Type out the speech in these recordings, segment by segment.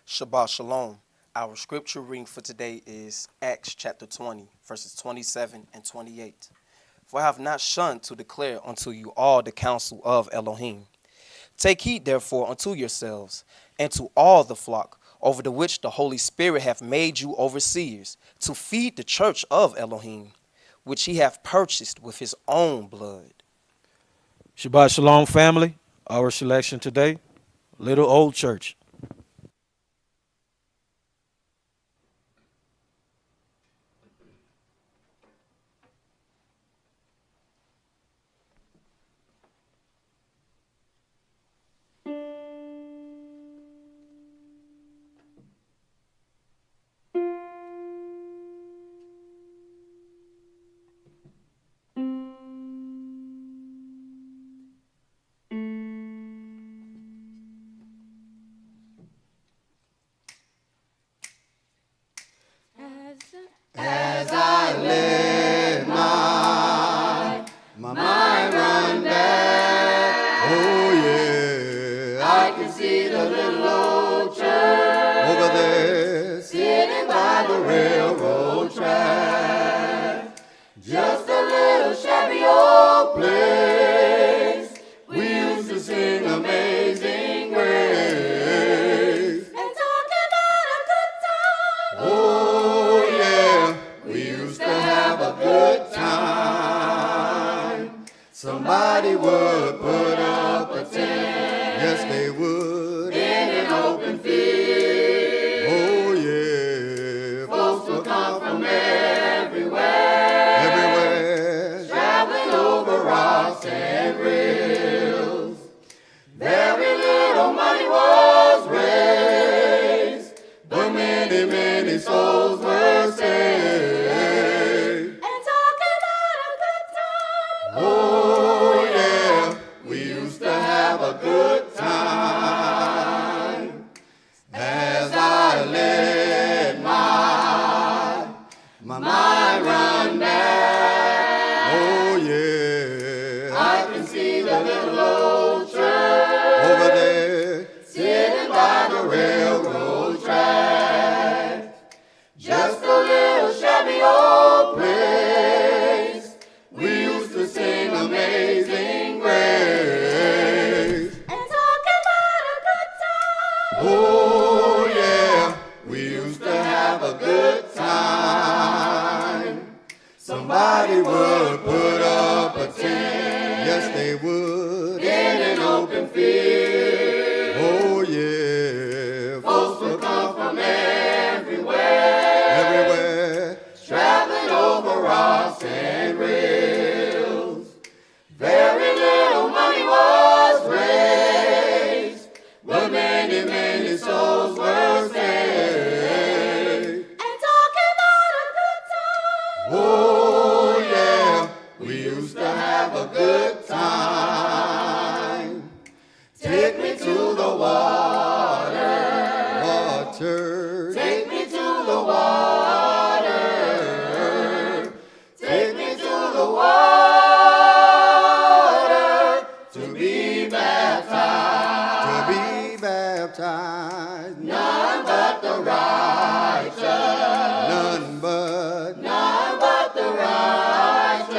Shabbat Shalom. Our scripture reading for today is Acts chapter 20, verses 27 and 28. For I have not shunned to declare unto you all the counsel of Elohim. Take heed therefore unto yourselves, and to all the flock, over the which the Holy Spirit hath made you overseers, to feed the church of Elohim, which he hath purchased with his own blood. Shabbat Shalom, family. Our selection today, Little Old Church. As I let my mind run back, oh yeah, I can see the little old church over there, sitting by the railroad track. Just a little shabby old place, we used to sing Amazing Grace. And talk about a good time. Oh yeah, we used to have a good time. Somebody would put up a tent, yes they would, in an open field. Oh yeah, folks would come from everywhere, traveling over rocks and rills. Very little money was raised, but many, many souls were saved. And talk about a good time. Oh yeah, we used to have a good time. As I let my mind run back, oh yeah, I can see the little old church over there, sitting by the railroad track. Just a little shabby old place, we used to sing Amazing Grace. And talk about a good time. Oh yeah, we used to have a good time. Somebody would put up a tent, yes they would, in an open field. Oh yeah, folks would come from everywhere, traveling over rocks and rills. Very little money was raised, but many, many souls were saved. And talk about a good time. Oh yeah, we used to have a good time. Take me to the water. Take me to the water. Take me to the water to be baptized. To be baptized. None but the righteous. None but the righteous.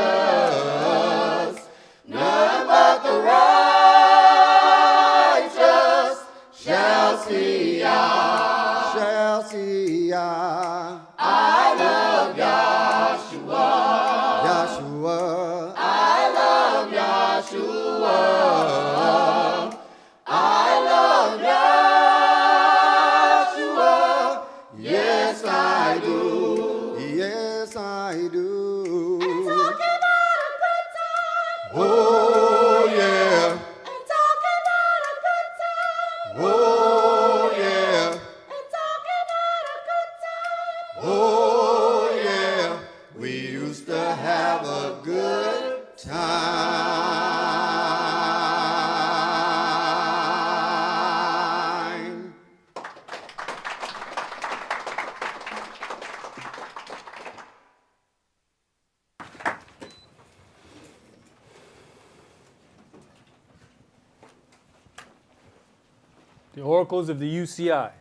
None but the righteous shall see ya. Shall see ya. I love Yahshua. Yahshua. I love Yahshua. I love Yahshua. Yes, I do. Yes, I do. And talk about a good time. Oh yeah. And talk about a good time. Oh yeah. And talk about a good time. Oh yeah. We used to have a good time. The oracles of the UCI.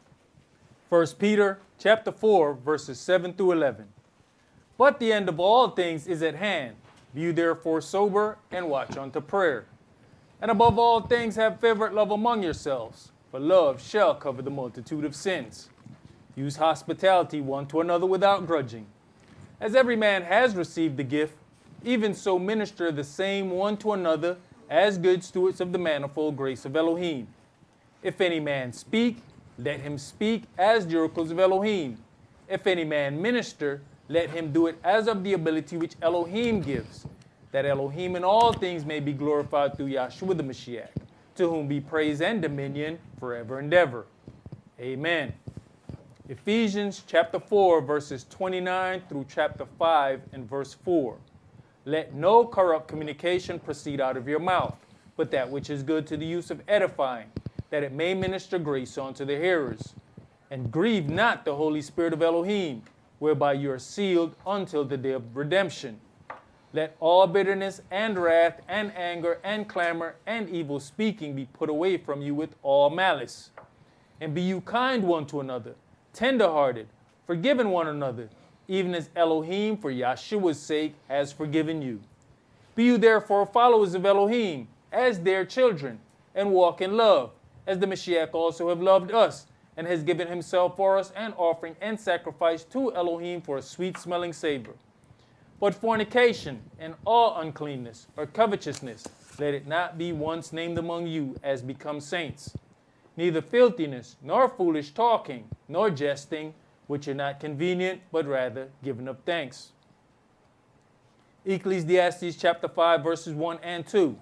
1 Peter chapter 4, verses 7 through 11. But the end of all things is at hand. Be you therefore sober and watch unto prayer. And above all things have fervent love among yourselves, for love shall cover the multitude of sins. Use hospitality one to another without grudging. As every man has received the gift, even so minister the same one to another as good stewards of the manifold grace of Elohim. If any man speak, let him speak as the oracles of Elohim. If any man minister, let him do it as of the ability which Elohim gives, that Elohim in all things may be glorified through Yahshua the Mashiach, to whom be praise and dominion forever and ever. Amen. Ephesians chapter 4, verses 29 through chapter 5 and verse 4. Let no corrupt communication proceed out of your mouth, but that which is good to the use of edifying, that it may minister grace unto the hearers. And grieve not the Holy Spirit of Elohim, whereby you are sealed until the day of redemption. Let all bitterness and wrath and anger and clamor and evil speaking be put away from you with all malice. And be you kind one to another, tender-hearted, forgiving one another, even as Elohim for Yahshua's sake has forgiven you. Be you therefore followers of Elohim, as their children, and walk in love, as the Mashiach also have loved us, and has given himself for us an offering and sacrifice to Elohim for a sweet-smelling savor. But fornication and all uncleanness or covetousness, let it not be once named among you as becomes saints. Neither filthiness, nor foolish talking, nor jesting, which are not convenient, but rather giving of thanks. Ecclesiastes chapter 5, verses 1 and 2.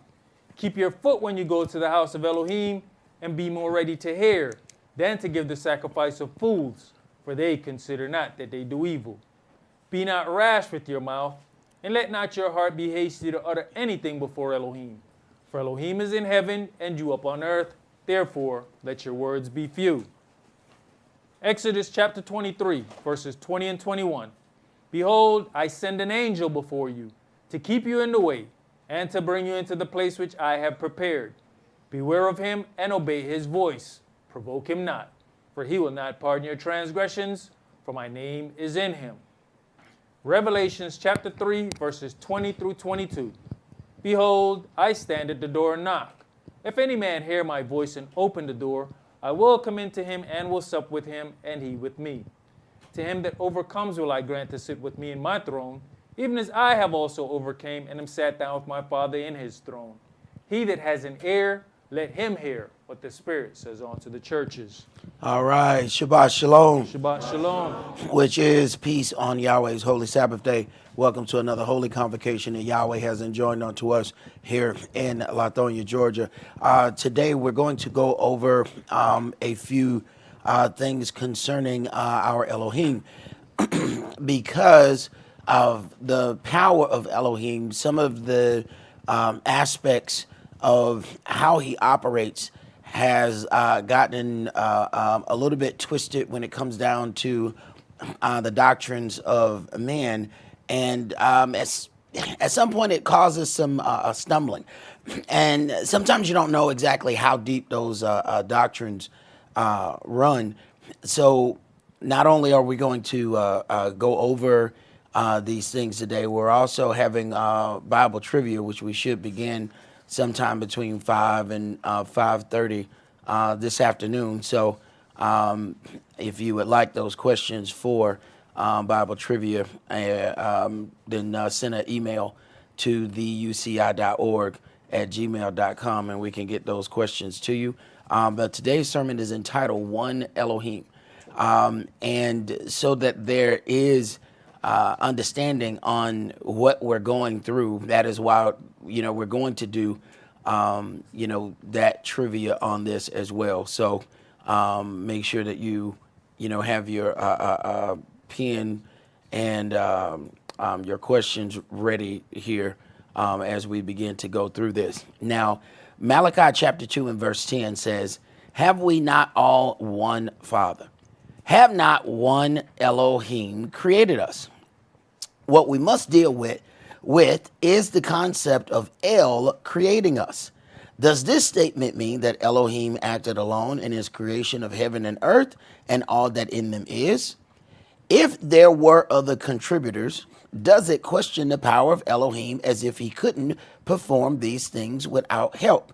Keep your foot when you go to the house of Elohim, and be more ready to hear than to give the sacrifice of fools, for they consider not that they do evil. Be not rash with your mouth, and let not your heart be hasty to utter anything before Elohim. For Elohim is in heaven, and you up on earth. Therefore, let your words be few. Exodus chapter 23, verses 20 and 21. Behold, I send an angel before you, to keep you in the way, and to bring you into the place which I have prepared. Beware of him, and obey his voice. Provoke him not, for he will not pardon your transgressions, for my name is in him. Revelations chapter 3, verses 20 through 22. Behold, I stand at the door and knock. If any man hear my voice and open the door, I will come into him and will sup with him, and he with me. To him that overcomes will I grant to sit with me in my throne, even as I have also overcame and am sat down with my Father in his throne. He that has an ear, let him hear what the Spirit says unto the churches. All right. Shabbat Shalom, Shabbat Shalom. which is peace on Yahweh's Holy Sabbath Day. Welcome to another holy convocation that Yahweh has enjoined unto us here in Lithonia, Georgia. Today we're going to go over a few things concerning our Elohim. Because of the power of Elohim, some of the aspects of how he operates has gotten a little bit twisted when it comes down to the doctrines of man. And at some point it causes some stumbling. And sometimes you don't know exactly how deep those doctrines run. So not only are we going to go over these things today, we're also having Bible trivia, which we should begin sometime between 5 and 5:30 this afternoon. So if you would like those questions for Bible trivia, then send an email to theuci.org@gmail.com and we can get those questions to you. But today's sermon is entitled One Elohim. And so that there is understanding on what we're going through, that is why, we're going to do, that trivia on this as well. So make sure that you have your pen and your questions ready here as we begin to go through this. Now, Malachi chapter 2 and verse 10 says, have we not all one Father? Have not one Elohim created us? What we must deal with is the concept of El creating us. Does this statement mean that Elohim acted alone in his creation of heaven and earth and all that in them is? If there were other contributors, does it question the power of Elohim as if he couldn't perform these things without help?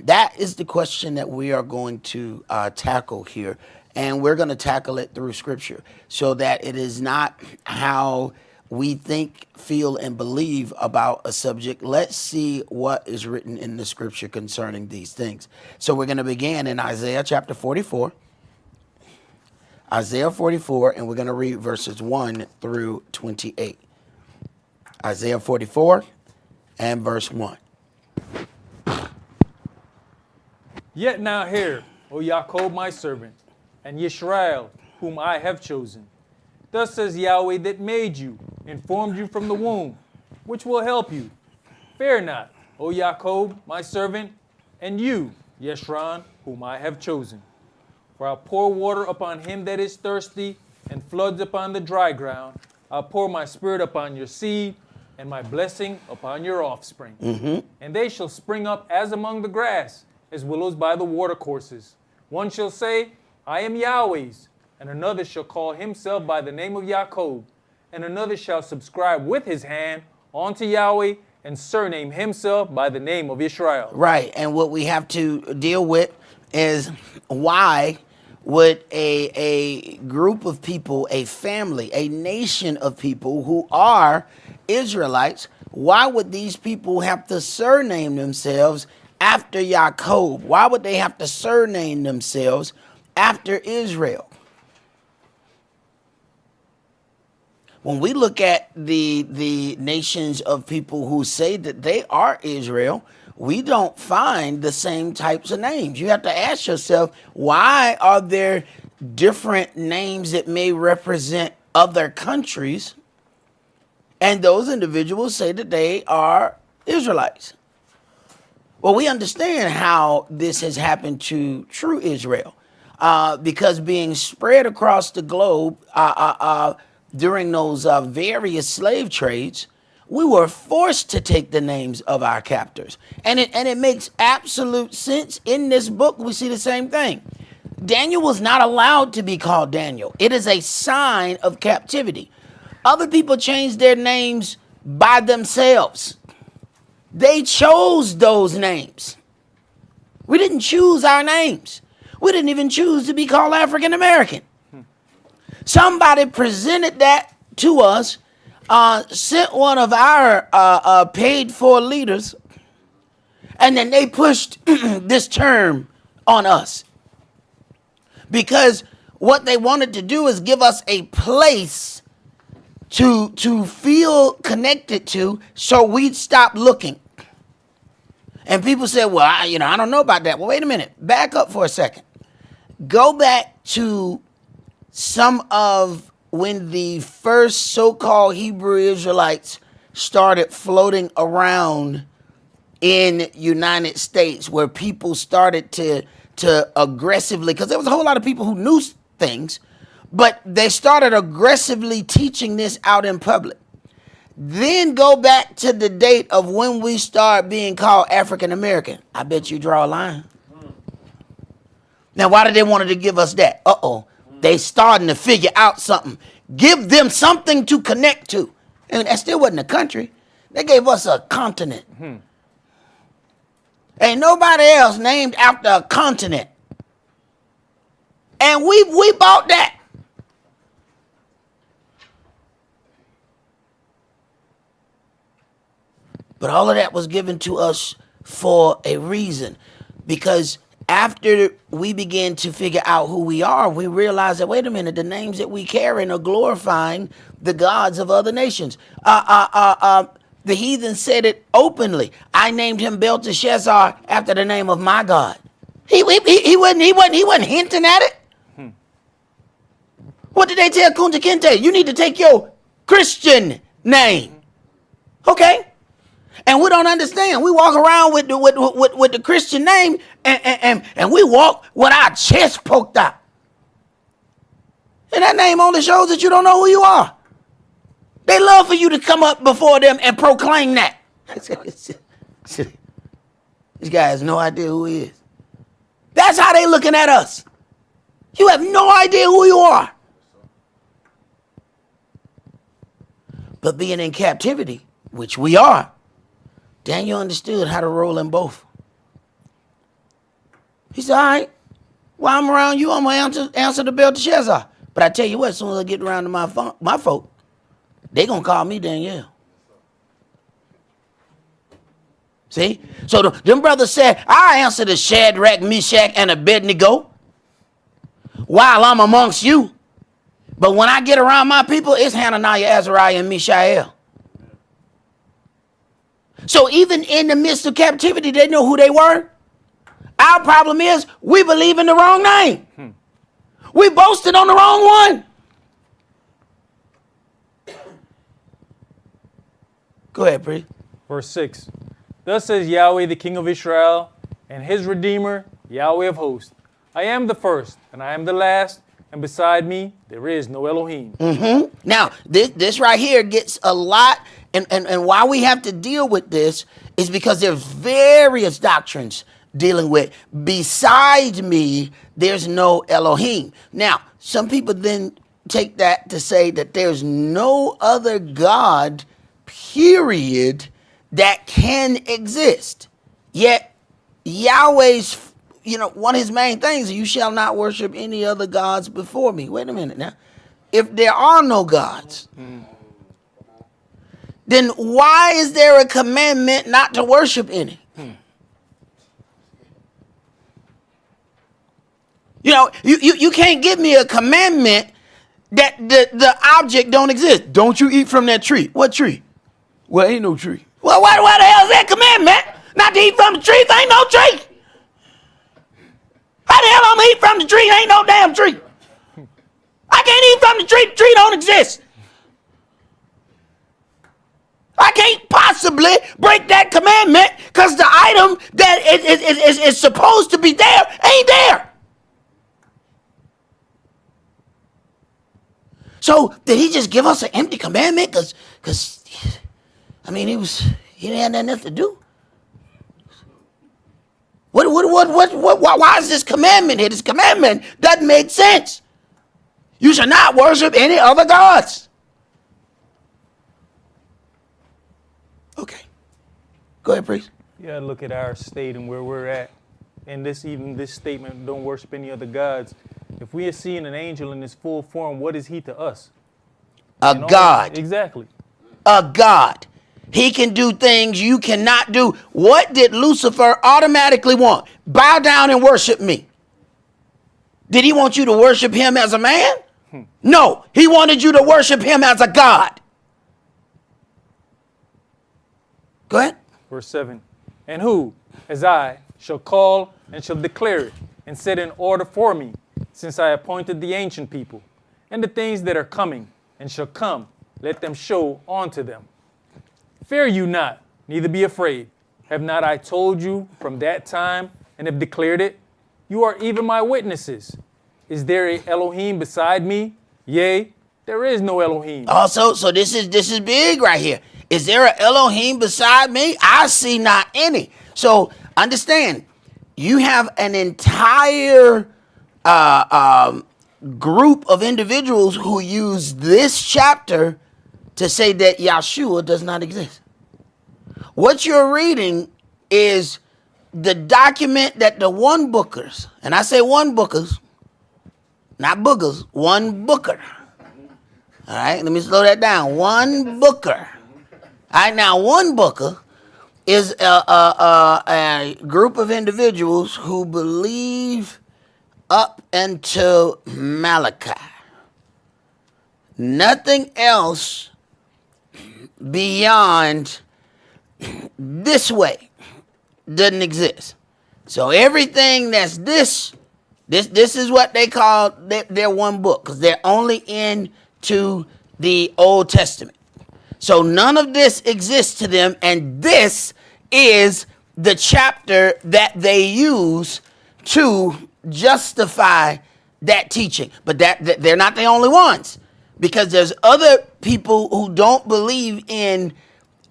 That is the question that we are going to tackle here. And we're going to tackle it through scripture so that it is not how we think, feel, and believe about a subject. Let's see what is written in the scripture concerning these things. So we're going to begin in Isaiah chapter 44. Isaiah 44, and we're going to read verses 1 through 28. Isaiah 44 and verse 1. Yet now hear, O Jacob my servant, and Yisrael, whom I have chosen. Thus says Yahweh that made you, and formed you from the womb, which will help you. Fear not, O Jacob my servant, and you, Yeshran, whom I have chosen. For I'll pour water upon him that is thirsty, and floods upon the dry ground. I'll pour my spirit upon your seed, and my blessing upon your offspring. And they shall spring up as among the grass, as willows by the watercourses. One shall say, I am Yahweh's, and another shall call himself by the name of Jacob, and another shall subscribe with his hand unto Yahweh, and surname himself by the name of Israel. Right, and what we have to deal with is why would a group of people, a family, a nation of people who are Israelites, why would these people have to surname themselves after Jacob? Why would they have to surname themselves after Israel? When we look at the nations of people who say that they are Israel, we don't find the same types of names. You have to ask yourself, why are there different names that may represent other countries, and those individuals say that they are Israelites? Well, we understand how this has happened to true Israel, because being spread across the globe during those various slave trades, we were forced to take the names of our captors. And it makes absolute sense. In this book, we see the same thing. Daniel was not allowed to be called Daniel. It is a sign of captivity. Other people changed their names by themselves. They chose those names. We didn't choose our names. We didn't even choose to be called African American. Somebody presented that to us, sent one of our paid for leaders, and then they pushed this term on us. Because what they wanted to do is give us a place to feel connected to, so we'd stop looking. And people said, well, I don't know about that. Well, wait a minute. Back up for a second. Go back to some of when the first so-called Hebrew Israelites started floating around in United States, where people started to aggressively, because there was a whole lot of people who knew things, but they started aggressively teaching this out in public. Then go back to the date of when we start being called African American. I bet you draw a line. Now, why did they want to give us that? They starting to figure out something. Give them something to connect to. And that still wasn't a country. They gave us a continent. Ain't nobody else named after a continent. And we bought that. But all of that was given to us for a reason. Because after we began to figure out who we are, we realized that, wait a minute, the names that we carry are glorifying the gods of other nations. The heathen said it openly. I named him Belteshazzar after the name of my God. He wasn't hinting at it. What did they tell Kunta Kinte? You need to take your Christian name. Okay. And we don't understand. We walk around with the Christian name, and we walk with our chest poked out. And that name only shows that you don't know who you are. They love for you to come up before them and proclaim that. This guy has no idea who he is. That's how they looking at us. You have no idea who you are. But being in captivity, which we are, Daniel understood how to roll in both. He said, all right, while I'm around you, I'm going to answer the Belteshazzar. But I tell you what, as soon as I get around to my folk, they going to call me Daniel. See? So them brothers said, I answer the Shadrach, Meshach, and Abednego while I'm amongst you. But when I get around my people, it's Hananiah, Azariah, and Mishael. So even in the midst of captivity, they know who they were. Our problem is we believe in the wrong name. We boasted on the wrong one. Go ahead, Priest. Verse 6. Thus says Yahweh, the King of Israel, and his Redeemer, Yahweh of hosts. I am the first, and I am the last, and beside me there is no Elohim. Now, this right here gets a lot, and why we have to deal with this is because there's various doctrines dealing with, beside me, there's no Elohim. Now, some people then take that to say that there's no other God, period, that can exist. Yet, Yahweh's, one of his main things is you shall not worship any other gods before me. Wait a minute now. If there are no gods, then why is there a commandment not to worship any? You can't give me a commandment that the object don't exist. Don't you eat from that tree. What tree? Well, ain't no tree. Well, why the hell is that commandment? Not to eat from the tree. There ain't no tree. How the hell I'm gonna eat from the tree? There ain't no damn tree. I can't eat from the tree. The tree don't exist. I can't possibly break that commandment because the item that is supposed to be there ain't there. So did he just give us an empty commandment? Because he didn't have nothing else to do. Why is this commandment here? This commandment doesn't make sense. You shall not worship any other gods. Okay. Go ahead, priest. You gotta look at our state and where we're at. And this statement, don't worship any other gods. If we are seeing an angel in his full form, what is he to us? A god. Exactly. A god. He can do things you cannot do. What did Lucifer automatically want? Bow down and worship me. Did he want you to worship him as a man? No, he wanted you to worship him as a god. Go ahead. Verse 7. And who, as I, shall call and shall declare it, and set in order for me, since I appointed the ancient people, and the things that are coming, and shall come, let them show unto them. Fear you not, neither be afraid. Have not I told you from that time, and have declared it? You are even my witnesses. Is there a Elohim beside me? Yea, there is no Elohim. Also, so this is big right here. Is there an Elohim beside me? I see not any. So understand, you have an entire group of individuals who use this chapter to say that Yahshua does not exist. What you're reading is the document that the one bookers, and I say one bookers, not boogers, one booker. All right, let me slow that down. One booker. All right, now one booker is a group of individuals who believe up until Malachi. Nothing else beyond this way doesn't exist. So everything that's this is what they call their one book, because they're only into the Old Testament. So none of this exists to them, and this is the chapter that they use to justify that teaching. But that they're not the only ones, because there's other people who don't believe in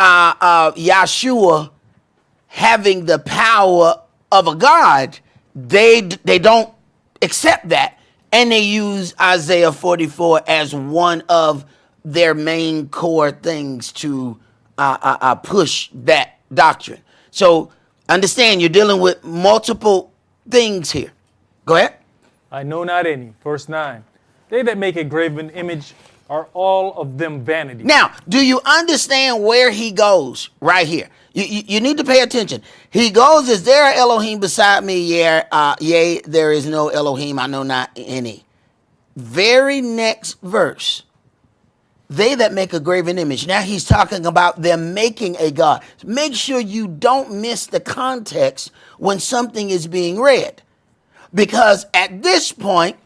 Yahshua having the power of a God, they don't accept that, and they use Isaiah 44 as one of their main core things to push that doctrine. So understand, you're dealing with multiple things here. Go ahead. I know not any. Verse 9. They that make a graven image are all of them vanity. Now, do you understand where he goes right here? You need to pay attention. He goes, is there an Elohim beside me? Yea, there is no Elohim, I know not any. Very next verse. They that make a graven image. Now he's talking about them making a God. Make sure you don't miss the context when something is being read. Because at this point,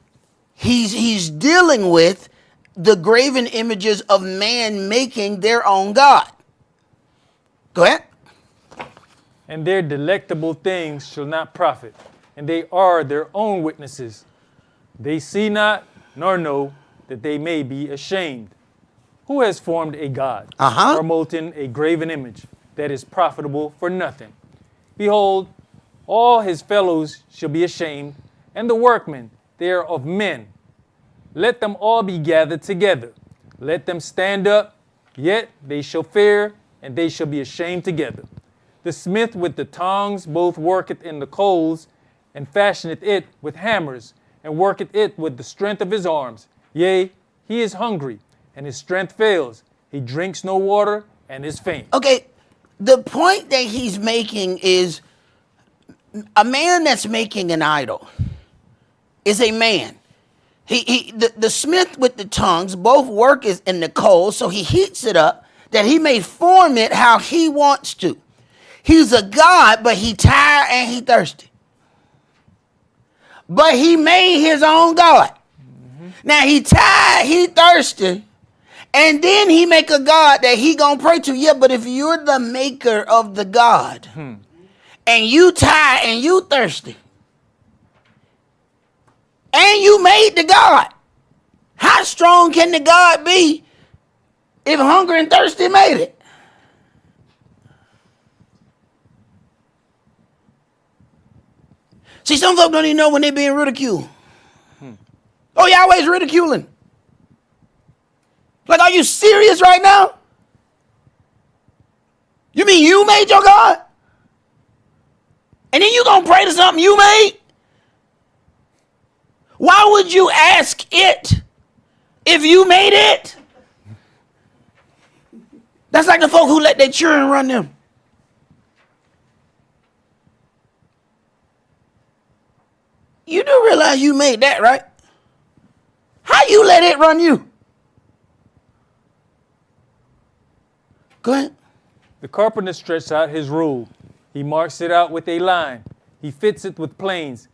he's dealing with the graven images of man making their own God. Go ahead. And their delectable things shall not profit, and they are their own witnesses. They see not, nor know, that they may be ashamed. Who has formed a God, or molten a graven image, that is profitable for nothing? Behold, all his fellows shall be ashamed, and the workmen, they are of men. Let them all be gathered together. Let them stand up, yet they shall fare, and they shall be ashamed together. The smith with the tongs both worketh in the coals, and fashioneth it with hammers, and worketh it with the strength of his arms. Yea, he is hungry, and his strength fails. He drinks no water, and is faint. Okay, the point that he's making is a man that's making an idol is a man. The smith with the tongs both work is in the coals, so he heats it up that he may form it how he wants to. He's a God, but he tired and he thirsty. But he made his own God. Mm-hmm. Now he tired, he thirsty, and then he make a God that he gonna pray to. Yeah, but if you're the maker of the God, and you tired and you thirsty, and you made the God, how strong can the God be if hungry and thirsty made it? See, some folks don't even know when they're being ridiculed. Oh, Yahweh's ridiculing. Like, are you serious right now? You mean you made your God? And then you gonna pray to something you made? Why would you ask it if you made it? That's like the folk who let their children run them. You do realize you made that, right? How you let it run you? Go ahead. The carpenter stretched out his rule. He marks it out with a line. He fits it with planes,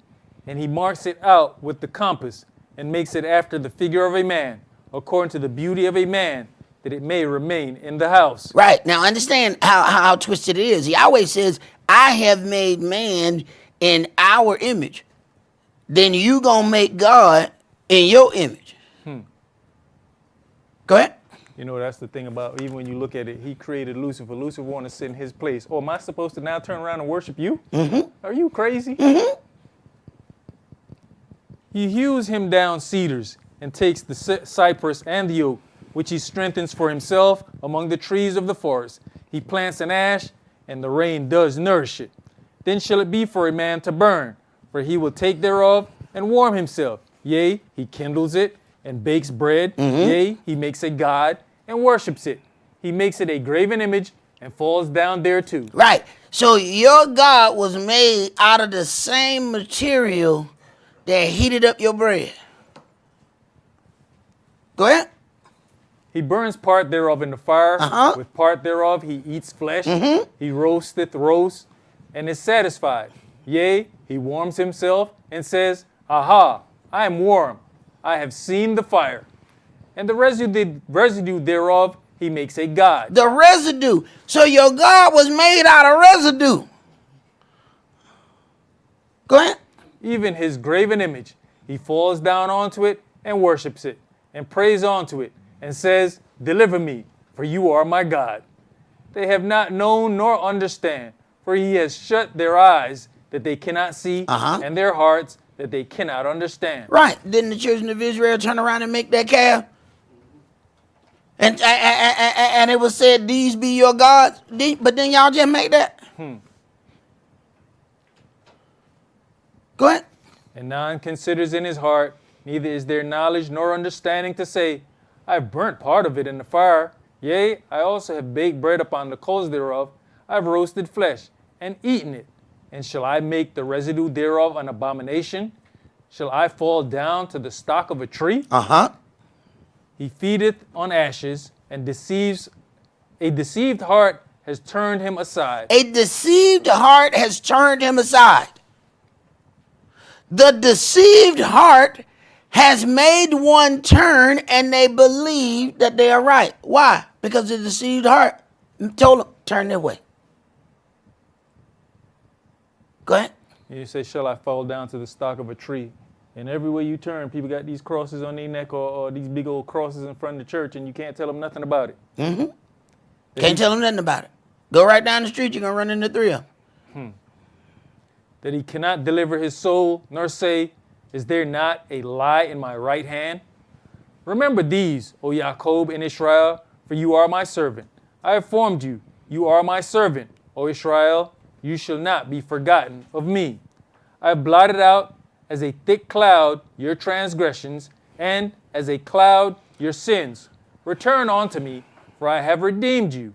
and he marks it out with the compass, and makes it after the figure of a man, according to the beauty of a man, that it may remain in the house. Right. Now understand how twisted it is. He always says, I have made man in our image. Then you gonna make God in your image. Go ahead. You know, that's the thing about, even when you look at it, he created Lucifer. Lucifer wanted to sit in his place. Oh, am I supposed to now turn around and worship you? Mm-hmm. Are you crazy? Mm-hmm. He hews him down cedars and takes the cypress and the oak, which he strengthens for himself among the trees of the forest. He plants an ash, and the rain does nourish it. Then shall it be for a man to burn, for he will take thereof and warm himself. Yea, he kindles it and bakes bread. Mm-hmm. Yea, he makes a god and worships it. He makes it a graven image and falls down thereto. Right. So your God was made out of the same material that heated up your bread. Go ahead. He burns part thereof in the fire. Uh-huh. With part thereof he eats flesh. Mm-hmm. He roasteth roast and is satisfied. Yea, he warms himself and says, Aha, I am warm. I have seen the fire. And the residue thereof he makes a god. The residue. So your God was made out of residue. Go ahead. Even his graven image, he falls down onto it and worships it, and prays onto it, and says, Deliver me, for you are my God. They have not known nor understand, For he has shut their eyes that they cannot see, Uh-huh. and their hearts that they cannot understand. Right. Didn't the children of Israel turn around and make that calf? And it was said, these be your gods. But then y'all just make that? Go ahead. And none considers in his heart, neither is there knowledge nor understanding to say, I have burnt part of it in the fire. Yea, I also have baked bread upon the coals thereof. I have roasted flesh and eaten it. And shall I make the residue thereof an abomination? Shall I fall down to the stock of a tree? Uh-huh. He feedeth on ashes and deceives. A deceived heart has turned him aside. A deceived heart has turned him aside. The deceived heart has made one turn and they believe that they are right. Why? Because the deceived heart told them, turn their way. Go ahead. You say, shall I fall down to the stock of a tree? And everywhere you turn, people got these crosses on their neck or these big old crosses in front of the church, and you can't tell them nothing about it. Mm-hmm. Can't tell them nothing about it. Go right down the street, you're going to run into three of them. That he cannot deliver his soul, nor say, is there not a lie in my right hand? Remember these, O Jacob and Israel, for you are my servant. I have formed you. You are my servant, O Israel. You shall not be forgotten of me. I have blotted out as a thick cloud your transgressions, and as a cloud your sins. Return unto me, for I have redeemed you.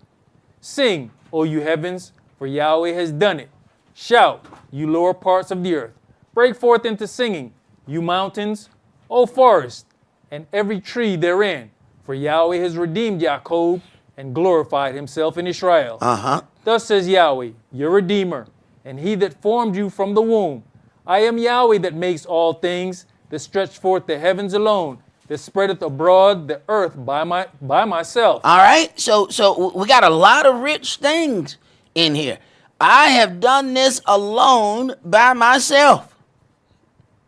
Sing, O you heavens, for Yahweh has done it. Shout, you lower parts of the earth. Break forth into singing, you mountains, O forest, and every tree therein. For Yahweh has redeemed Jacob and glorified himself in Israel. Uh-huh. Thus says Yahweh, your Redeemer, and he that formed you from the womb. I am Yahweh that makes all things, that stretched forth the heavens alone, that spreadeth abroad the earth by myself. All right. So we got a lot of rich things in here. I have done this alone by myself.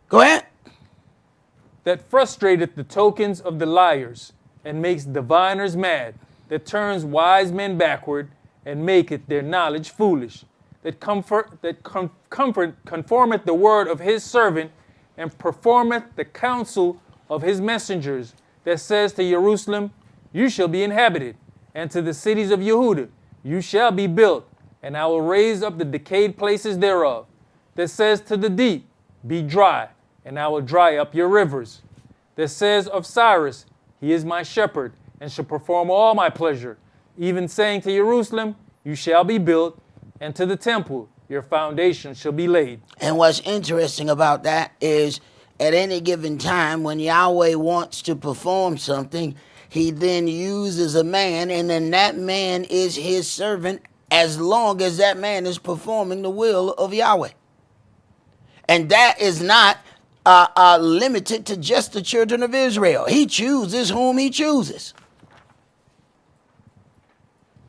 Go ahead. That frustrateth the tokens of the liars, and makes diviners mad, that turns wise men backward, and maketh their knowledge foolish, that conformeth the word of his servant, and performeth the counsel of his messengers, that says to Jerusalem, you shall be inhabited, and to the cities of Yehuda, you shall be built, and I will raise up the decayed places thereof, that says to the deep, be dry, and I will dry up your rivers, that says of Cyrus, he is my shepherd, and shall perform all my pleasure, even saying to Jerusalem, you shall be built, and to the temple, your foundation shall be laid. And what's interesting about that is at any given time when Yahweh wants to perform something, he then uses a man, and then that man is his servant as long as that man is performing the will of Yahweh. And that is not limited to just the children of Israel. He chooses whom he chooses.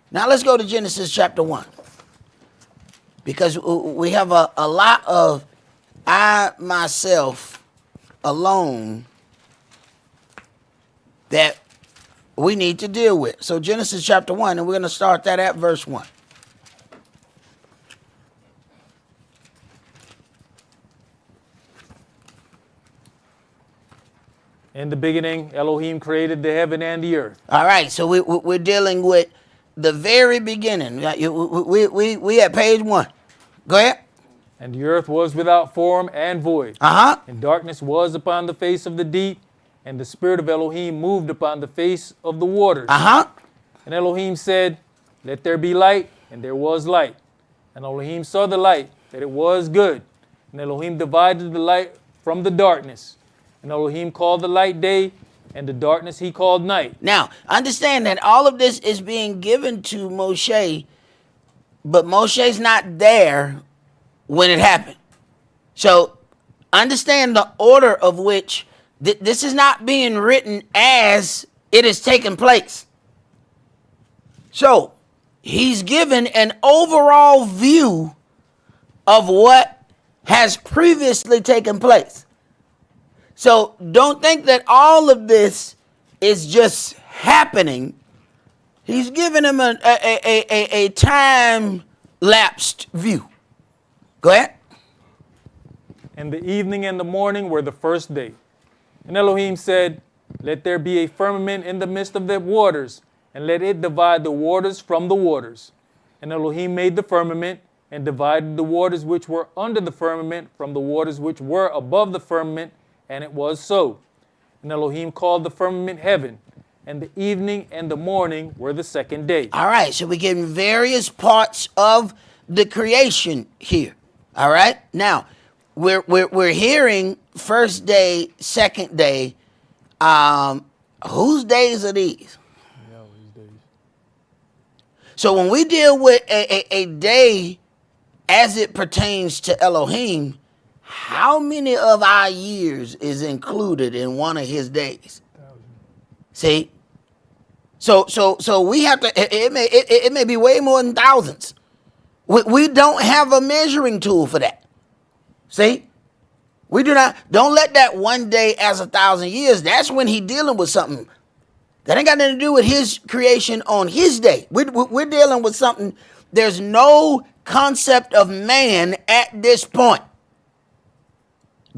Now let's go to Genesis chapter 1. Because we have a lot of I myself alone that we need to deal with. So Genesis chapter 1, and we're going to start that at verse 1. In the beginning, Elohim created the heaven and the earth. All right, so we're dealing with the very beginning. We at page 1. Go ahead. And the earth was without form and void. Uh-huh. And darkness was upon the face of the deep, and the spirit of Elohim moved upon the face of the waters. Uh-huh. And Elohim said, let there be light, and there was light. And Elohim saw the light, that it was good. And Elohim divided the light from the darkness. And Elohim called the light day, and the darkness he called night. Now, understand that all of this is being given to Moshe, but Moshe's not there when it happened. So understand the order of which this is not being written as it is taking place. So he's given an overall view of what has previously taken place. So don't think that all of this is just happening. He's given him a time elapsed view. Go ahead. And the evening and the morning were the first day. And Elohim said, let there be a firmament in the midst of the waters, and let it divide the waters from the waters. And Elohim made the firmament, and divided the waters which were under the firmament from the waters which were above the firmament, and it was so. And Elohim called the firmament heaven, and the evening and the morning were the second day. All right, so we're getting various parts of the creation here. All right, now we're hearing first day, second day. Whose days are these? Yahweh's days. So when we deal with a day as it pertains to Elohim, how many of our years is included in one of his days? 1,000. See? So we have to, it may be way more than thousands. We don't have a measuring tool for that. See? We don't let that one day as 1,000 years. That's when he dealing with something. That ain't got nothing to do with his creation on his day. We're dealing with something. There's no concept of man at this point.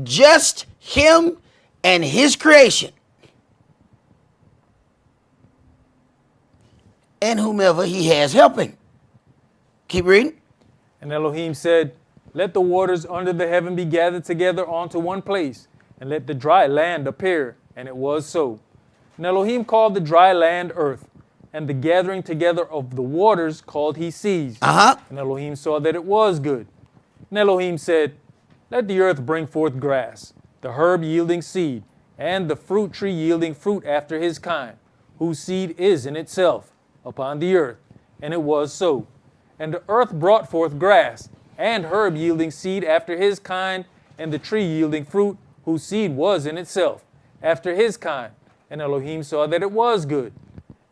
Just him and his creation. And whomever he has helping. Keep reading. And Elohim said, let the waters under the heaven be gathered together onto one place, and let the dry land appear. And it was so. And Elohim called the dry land earth, and the gathering together of the waters called he seas. And Elohim saw that it was good. And Elohim said, let the earth bring forth grass, the herb yielding seed, and the fruit tree yielding fruit after his kind, whose seed is in itself, upon the earth. And it was so. And the earth brought forth grass, and herb yielding seed after his kind, and the tree yielding fruit, whose seed was in itself, after his kind. And Elohim saw that it was good.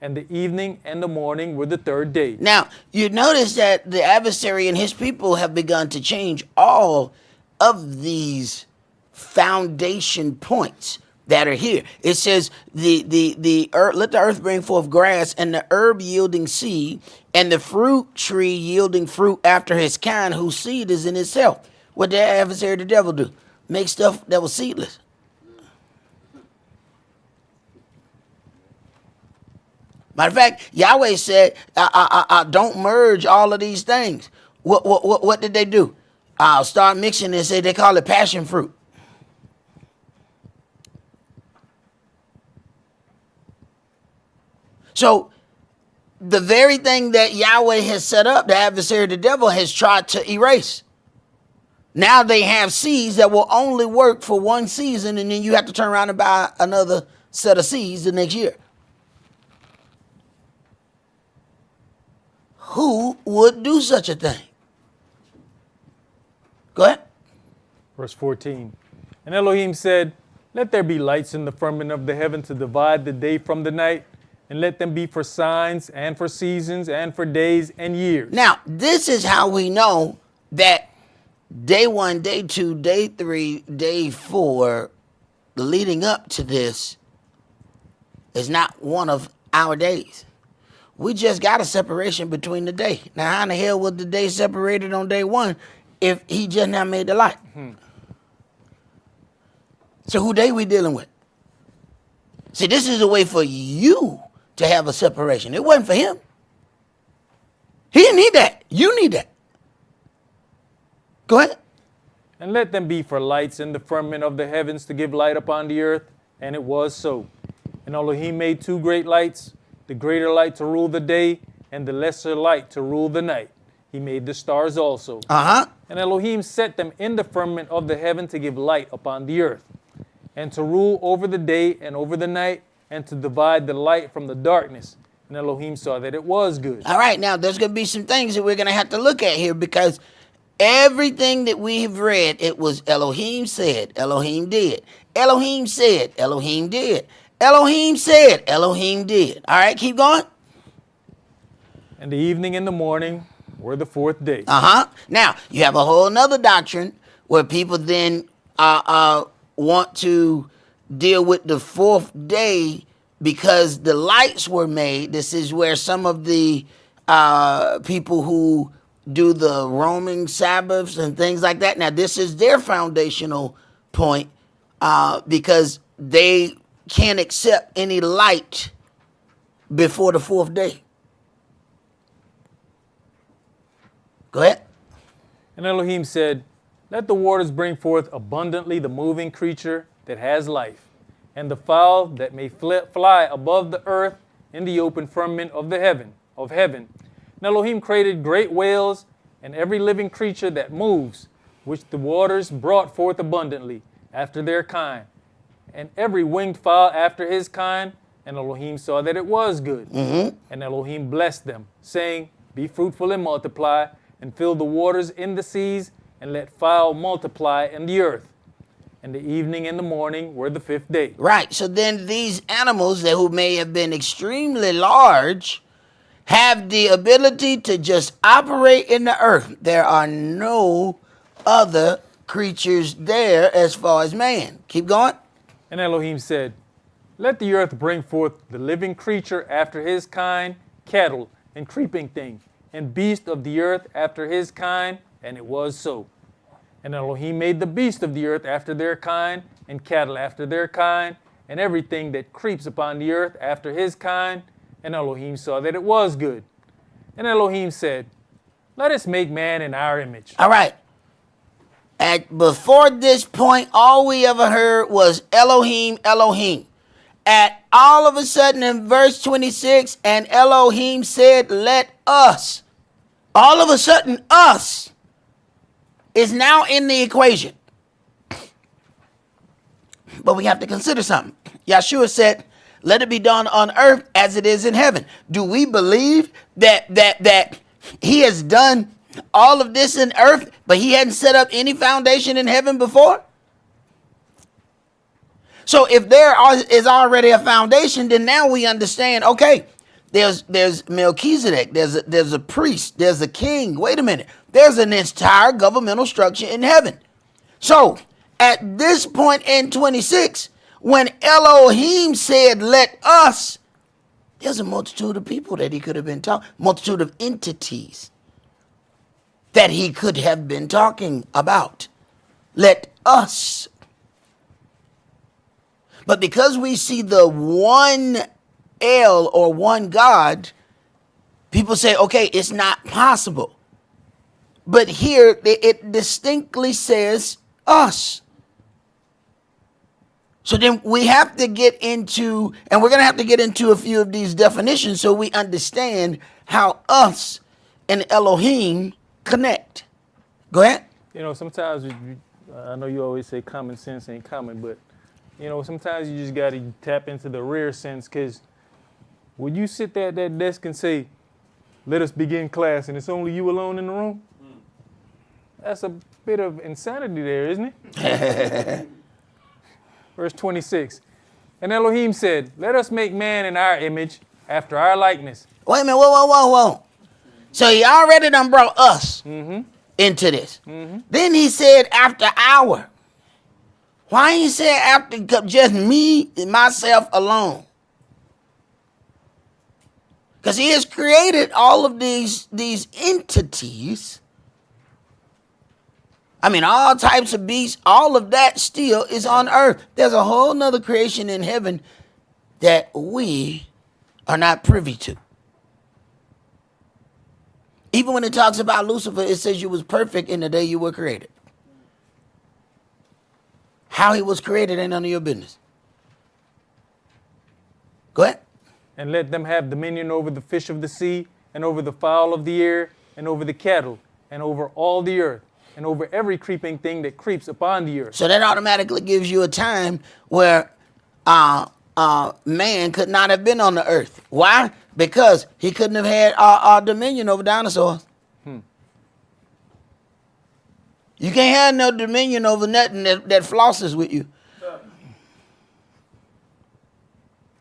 And the evening and the morning were the third day. Now, you notice that the adversary and his people have begun to change all of these foundation points that are here. It says the earth, let the earth bring forth grass, and the herb yielding seed, and the fruit tree yielding fruit after his kind, whose seed is in itself. What did the adversary, the devil, do? Make stuff that was seedless. Matter of fact, Yahweh said, don't merge all of these things. What did they do? Start mixing and say they call it passion fruit. So the very thing that Yahweh has set up, the adversary, the devil, has tried to erase. Now they have seeds that will only work for one season, and then you have to turn around and buy another set of seeds the next year. Who would do such a thing? Go ahead. Verse 14. And Elohim said, let there be lights in the firmament of the heaven to divide the day from the night, and let them be for signs and for seasons and for days and years. Now, this is how we know that day 1, day 2, day 3, day 4, leading up to this is not one of our days. We just got a separation between the day. Now, how in the hell was the day separated on day 1 if he just now made the light? So who day we dealing with? See, this is a way for you to have a separation. It wasn't for him. He didn't need that. You need that. Go ahead. And let them be for lights in the firmament of the heavens to give light upon the earth. And it was so. And Elohim made 2 great lights, the greater light to rule the day, and the lesser light to rule the night. He made the stars also. And Elohim set them in the firmament of the heaven to give light upon the earth, and to rule over the day and over the night, and to divide the light from the darkness. And Elohim saw that it was good. All right, now there's going to be some things that we're going to have to look at here, because everything that we have read, it was Elohim said, Elohim did. Elohim said, Elohim did. Elohim said, Elohim did. All right, keep going. And the evening and the morning were the fourth day. Now, you have a whole nother doctrine where people then want to deal with the fourth day because the lights were made. This is where some of the people who do the roaming Sabbaths and things like that. Now, this is their foundational point because they can't accept any light before the fourth day. Go ahead. And Elohim said, let the waters bring forth abundantly the moving creature that has life, and the fowl that may fly above the earth in the open firmament of the heaven. And Elohim created great whales and every living creature that moves, which the waters brought forth abundantly after their kind, and every winged fowl after his kind. And Elohim saw that it was good. And Elohim blessed them, saying, be fruitful and multiply, and fill the waters in the seas, and let fowl multiply in the earth. And the evening and the morning were the fifth day. Right. So then these animals that who may have been extremely large have the ability to just operate in the earth. There are no other creatures there as far as man. Keep going. And Elohim said, let the earth bring forth the living creature after his kind, cattle and creeping thing, and beast of the earth after his kind, and it was so. And Elohim made the beast of the earth after their kind, and cattle after their kind, and everything that creeps upon the earth after his kind. And Elohim saw that it was good. And Elohim said, let us make man in our image. All right. Before this point, all we ever heard was Elohim, Elohim. At all of a sudden in verse 26, and Elohim said, let us. All of a sudden, us is now in the equation. But we have to consider something. Yeshua said, let it be done on earth as it is in heaven. Do we believe that he has done all of this in earth, but he hadn't set up any foundation in heaven before? So if there is already a foundation, then now we understand, okay, there's Melchizedek, there's a priest, there's a king. Wait a minute. There's an entire governmental structure in heaven. So at this point in 26, when Elohim said, let us, there's a multitude of people that he could have been talking, multitude of entities that he could have been talking about. Let us. But because we see the one El or one God, people say, okay, it's not possible. But here it distinctly says us. So then we have to get into, and we're going to have to get into a few of these definitions so we understand how us and Elohim connect. Go ahead. You know, sometimes, I know you always say common sense ain't common, but, you know, sometimes you just got to tap into the rare sense, because when you sit there at that desk and say, let us begin class, and it's only you alone in the room, that's a bit of insanity there, isn't it? Verse 26. And Elohim said, let us make man in our image, after our likeness. Wait a minute, whoa. So he already done brought us into this. Then he said after our. Why he said after just me and myself alone? Because he has created all of these entities. I mean, all types of beasts, all of that still is on earth. There's a whole nother creation in heaven that we are not privy to. Even when it talks about Lucifer, it says you was perfect in the day you were created. How he was created ain't none of your business. Go ahead. And let them have dominion over the fish of the sea, and over the fowl of the air, and over the cattle, and over all the earth, and over every creeping thing that creeps upon the earth. So that automatically gives you a time where man could not have been on the earth. Why? Because he couldn't have had dominion over dinosaurs. You can't have no dominion over nothing that flosses with you.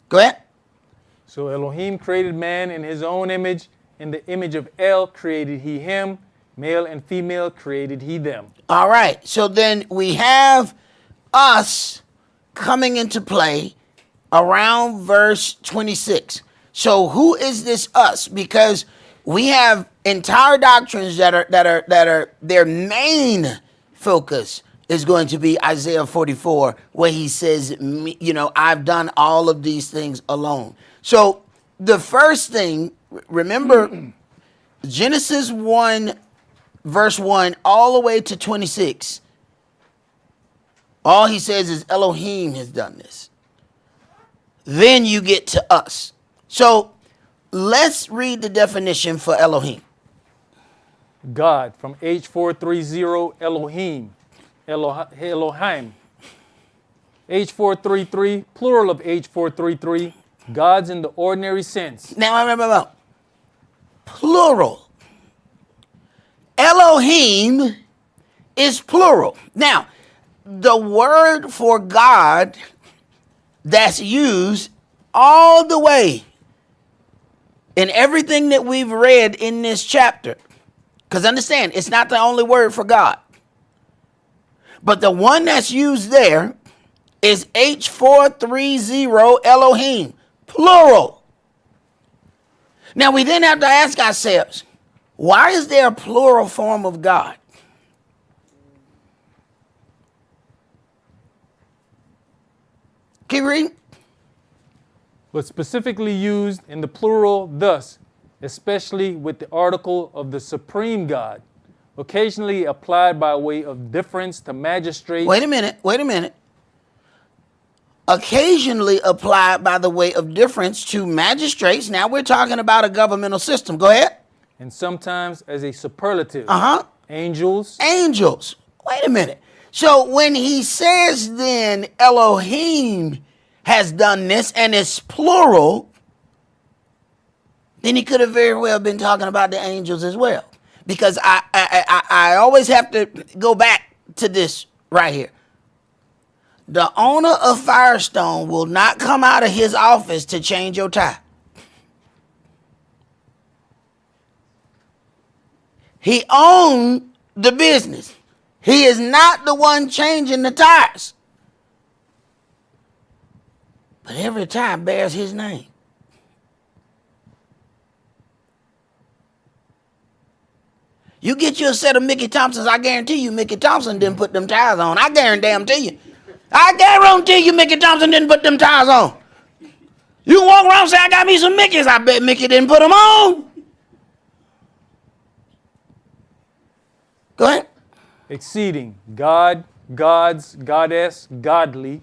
Go ahead. So Elohim created man in his own image. In the image of El created he him. Male and female created he them. All right. So then we have us coming into play around verse 26. So who is this us? Because we have entire doctrines that are their main focus is going to be Isaiah 44, where he says, I've done all of these things alone. So the first thing, remember, Genesis 1, verse 1, all the way to 26. All he says is Elohim has done this. Then you get to us. So let's read the definition for Elohim. God, from H430, Elohim, Elohim. H433, plural of H433, gods in the ordinary sense. Now, remember, plural. Elohim is plural. Now, the word for God that's used all the way in everything that we've read in this chapter, because understand, it's not the only word for God. But the one that's used there is H430 Elohim, plural. Now we then have to ask ourselves, why is there a plural form of God? Keep reading. But specifically used in the plural thus, especially with the article of the supreme God, occasionally applied by way of difference to magistrates. Wait a minute. Occasionally applied by the way of difference to magistrates. Now we're talking about a governmental system. Go ahead. And sometimes as a superlative. Angels. Angels. Wait a minute. So when he says then Elohim has done this and it's plural, then he could have very well been talking about the angels as well. Because I always have to go back to this right here. The owner of Firestone will not come out of his office to change your tie. He owned the business. He is not the one changing the tires. But every tire bears his name. You get you a set of Mickey Thompsons, I guarantee you Mickey Thompson didn't put them tires on. I guarantee you. I guarantee you Mickey Thompson didn't put them tires on. You can walk around and say, I got me some Mickeys. I bet Mickey didn't put them on. Go ahead. Exceeding, God, gods, goddess, godly,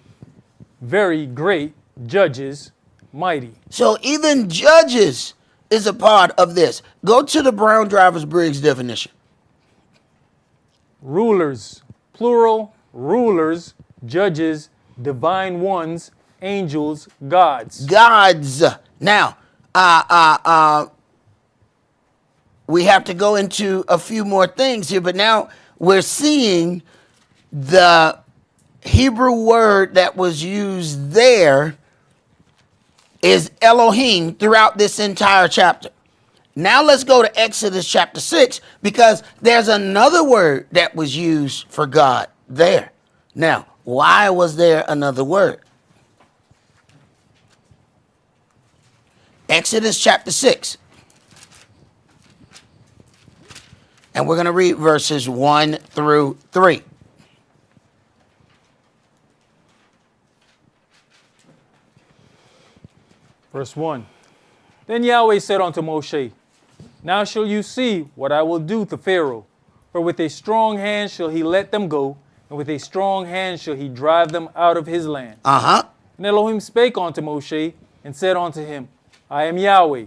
very great, judges, mighty. So even judges is a part of this. Go to the Brown Drivers Briggs definition. Rulers, plural, rulers, judges, divine ones, angels, gods. Gods. Now, we have to go into a few more things here, but now we're seeing the Hebrew word that was used there is Elohim throughout this entire chapter. Now let's go to Exodus chapter 6, because there's another word that was used for God there. Now, why was there another word? Exodus chapter 6. And we're going to read verses 1 through 3. Verse 1. Then Yahweh said unto Moshe, Now shall you see what I will do to Pharaoh, for with a strong hand shall he let them go, and with a strong hand shall he drive them out of his land. And Elohim spake unto Moshe, and said unto him, I am Yahweh,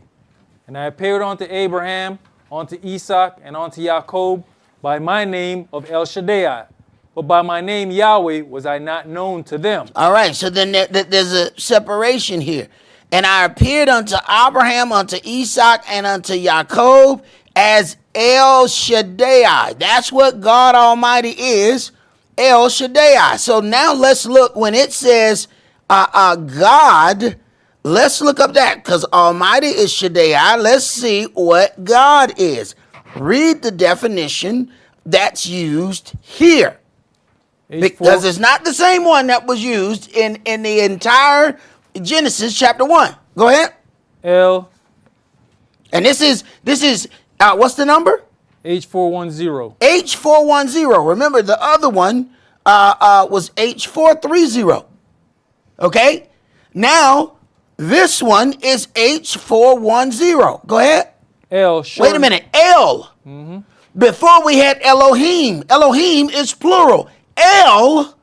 and I appeared unto Abraham, unto Esaac, and unto Jacob by my name of El Shaddai, but by my name Yahweh was I not known to them. All right, so then there's a separation here. And I appeared unto Abraham, unto Esaac, and unto Jacob as El Shaddai. That's what God Almighty is, El Shaddai. So now let's look, when it says God, let's look up that, because Almighty is Shaddai. Let's see what God is. Read the definition that's used here. Because it's not the same one that was used in the entire Genesis chapter 1. Go ahead. El And this is what's the number? H410. H410. Remember, the other one was H430. Okay? Now, this one is H410. Go ahead. L. Wait a minute. L. Before we had Elohim. Elohim is plural. L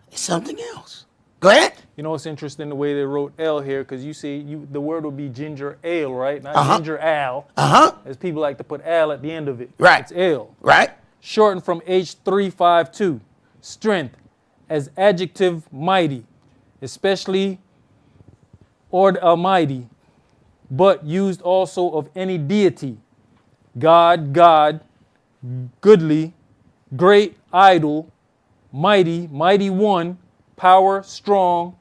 is something else. Go ahead. You know, it's interesting the way they wrote L here, because you see, the word would be ginger ale, right? Not ginger ale. As people like to put al at the end of it. Right. It's ale. Right. Shortened from H352. Strength as adjective mighty, especially or almighty, but used also of any deity. God, goodly, great, idol, mighty, mighty one, power, strong.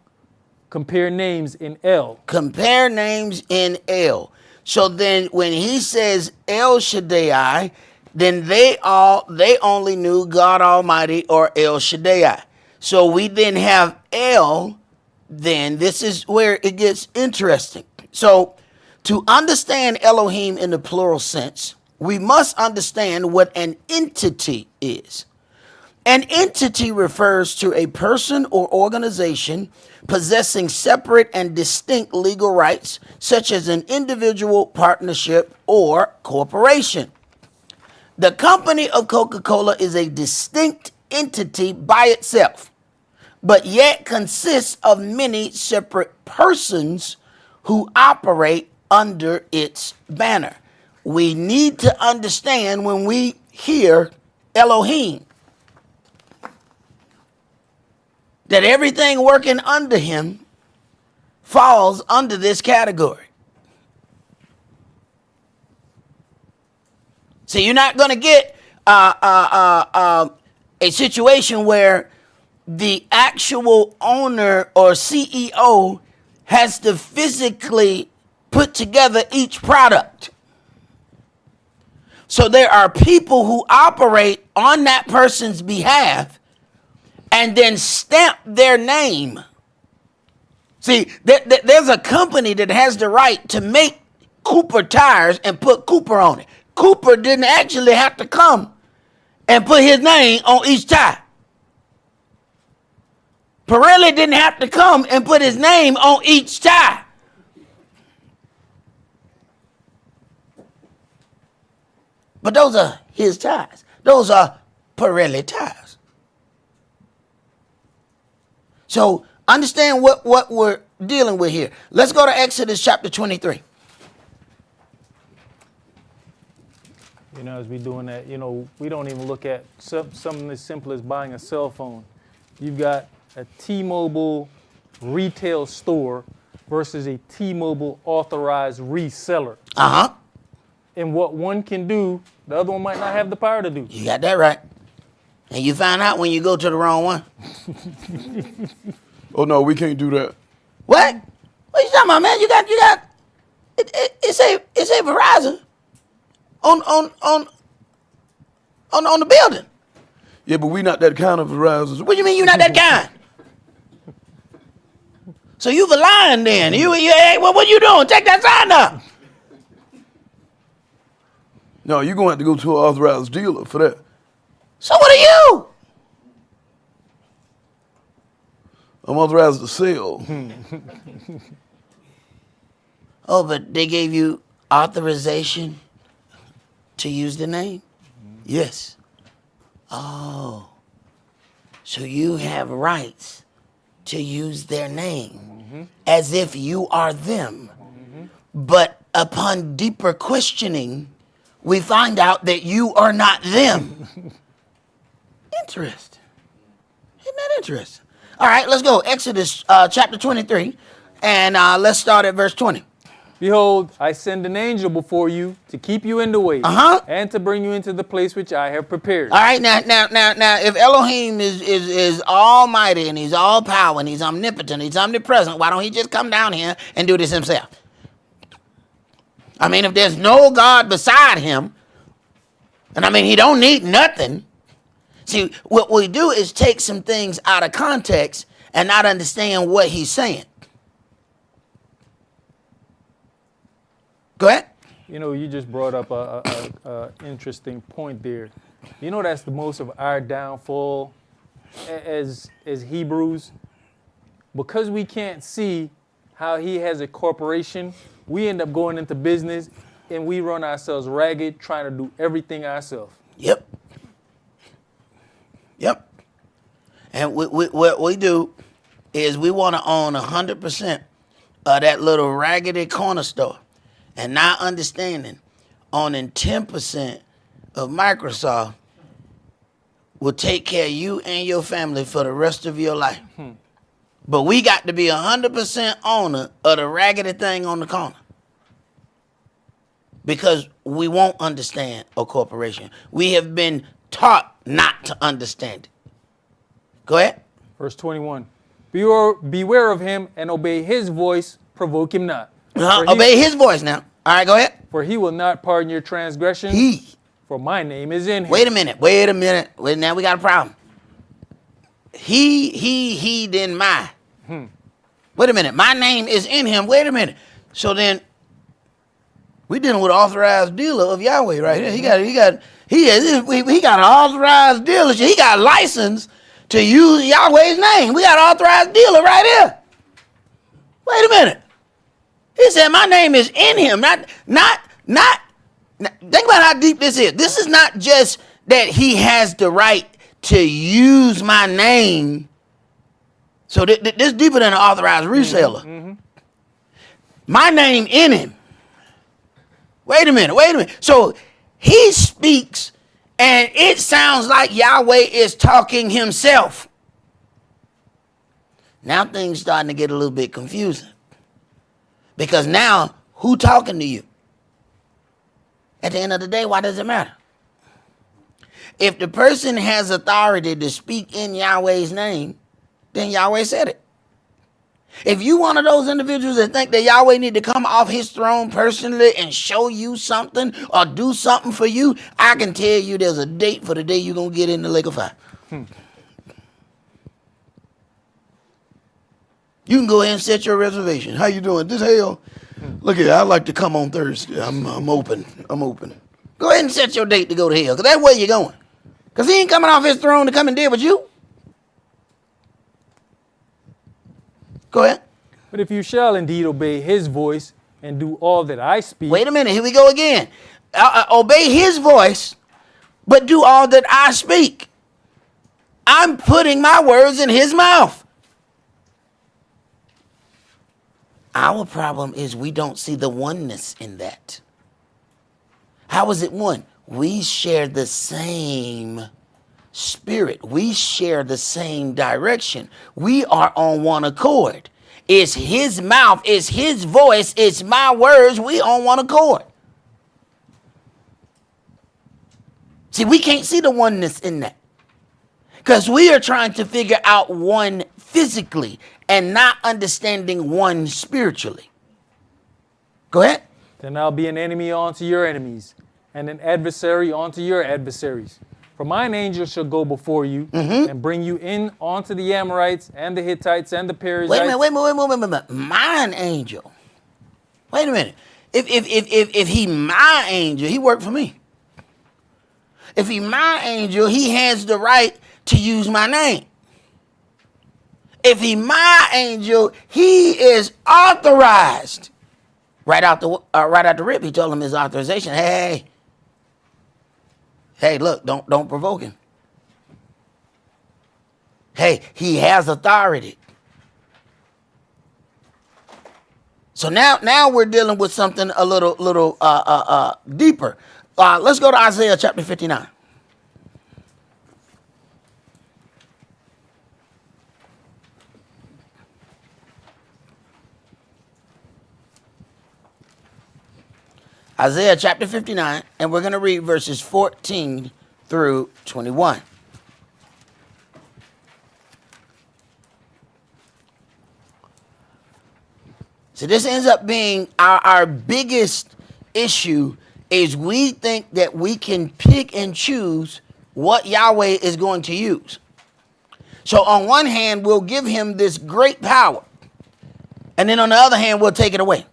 Compare names in L. Compare names in L. So then when he says El Shaddai, then they only knew God Almighty or El Shaddai. So we then have El, then this is where it gets interesting. So to understand Elohim in the plural sense, we must understand what an entity is. An entity refers to a person or organization possessing separate and distinct legal rights, such as an individual, partnership, or corporation. The company of Coca-Cola is a distinct entity by itself, but yet consists of many separate persons who operate under its banner. We need to understand when we hear Elohim, that everything working under him falls under this category. So you're not going to get a situation where the actual owner or CEO has to physically put together each product. So there are people who operate on that person's behalf and then stamp their name. See, there's a company that has the right to make Cooper tires and put Cooper on it. Cooper didn't actually have to come and put his name on each tire. Pirelli didn't have to come and put his name on each tire. But those are his tires. Those are Pirelli tires. So understand what we're dealing with here. Let's go to Exodus chapter 23. You know, as we're doing that, you know, we don't even look at something as simple as buying a cell phone. You've got a T-Mobile retail store versus a T-Mobile authorized reseller. And what one can do, the other one might not have the power to do. You got that right. And you find out when you go to the wrong one. Oh no, we can't do that. What? What you talking about, man? You got. It say Verizon on the building. Yeah, but we not that kind of Verizon. What do you mean you not that kind? So you for lying then? Hey, what you doing? Take that sign down. No, you're gonna have to go to an authorized dealer for that. So what are you? I'm authorized to sell. Oh, but they gave you authorization to use the name? Yes. Oh. So you have rights to use their name as if you are them. But upon deeper questioning, we find out that you are not them. Interesting. Isn't that interesting? All right, let's go. Exodus chapter 23, and let's start at verse 20. Behold, I send an angel before you to keep you in the way and to bring you into the place which I have prepared. All right, now, if Elohim is almighty and he's all power and he's omnipotent, he's omnipresent, why don't he just come down here and do this himself? I mean, if there's no God beside him, and I mean, he don't need nothing. See, what we do is take some things out of context and not understand what he's saying. Go ahead. You know, you just brought up a interesting point there. You know, that's the most of our downfall as Hebrews. Because we can't see how he has a corporation, we end up going into business and we run ourselves ragged trying to do everything ourselves. Yep. Yep. And what we do is we want to own 100% of that little raggedy corner store, and not understanding owning 10% of Microsoft will take care of you and your family for the rest of your life. But we got to be 100% owner of the raggedy thing on the corner, because we won't understand a corporation. We have been taught not to understand it. Go ahead. Verse 21. Beware of him and obey his voice, provoke him not. Obey his voice now. All right, go ahead. For he will not pardon your transgressions. For my name is in him. Wait a minute. Wait, now we got a problem. He, then my. Wait a minute. My name is in him. Wait a minute. So then, we dealing with an authorized dealer of Yahweh right here. He got an authorized dealer. He got a license to use Yahweh's name. We got an authorized dealer right here. Wait a minute. He said, my name is in him. Not. Think about how deep this is. This is not just that he has the right to use my name. So this is deeper than an authorized reseller. My name in him. Wait a minute. So he speaks, and it sounds like Yahweh is talking himself. Now things starting to get a little bit confusing. Because now, who talking to you? At the end of the day, why does it matter? If the person has authority to speak in Yahweh's name, then Yahweh said it. If you one of those individuals that think that Yahweh need to come off his throne personally and show you something or do something for you, I can tell you there's a date for the day you're going to get in the lake of fire. You can go ahead and set your reservation. How you doing? This hell? Look at it. I'd like to come on Thursday. I'm open. Go ahead and set your date to go to hell, because that's where you're going. Because he ain't coming off his throne to come and deal with you. Go ahead. But if you shall indeed obey his voice and do all that I speak. Wait a minute. Here we go again. Obey his voice, but do all that I speak. I'm putting my words in his mouth. Our problem is we don't see the oneness in that. How is it one? We share the same spirit. We share the same direction. We are on one accord. It's his mouth, it's his voice, it's my words. We on one accord. See, we can't see the oneness in that, because we are trying to figure out one physically and not understanding one spiritually. Go ahead. Then I'll be an enemy unto your enemies, and an adversary unto your adversaries. For mine angel shall go before you and bring you in onto the Amorites and the Hittites and the Perizzites. Wait a minute. Mine angel. Wait a minute. If he my angel, he worked for me. If he my angel, he has the right to use my name. If he my angel, he is authorized. Right out the rip, he told him his authorization. Hey, look, don't provoke him. Hey, he has authority. So now we're dealing with something a little deeper. Let's go to Isaiah chapter 59. Isaiah chapter 59, and we're going to read verses 14 through 21. So this ends up being our biggest issue, is we think that we can pick and choose what Yahweh is going to use. So on one hand, we'll give him this great power, and then on the other hand, we'll take it away.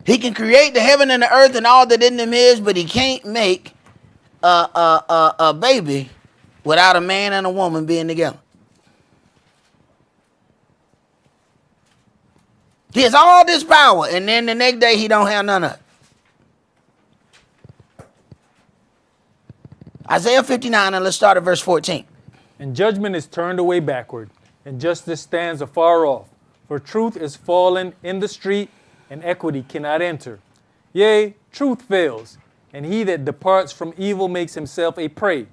He can create the heaven and the earth and all that in them is, but he can't make a baby without a man and a woman being together. He has all this power, and then the next day he don't have none of it. Isaiah 59, and let's start at verse 14. And judgment is turned away backward, and justice stands afar off. For truth is fallen in the street, and equity cannot enter. Yea, truth fails, and he that departs from evil makes himself a prey.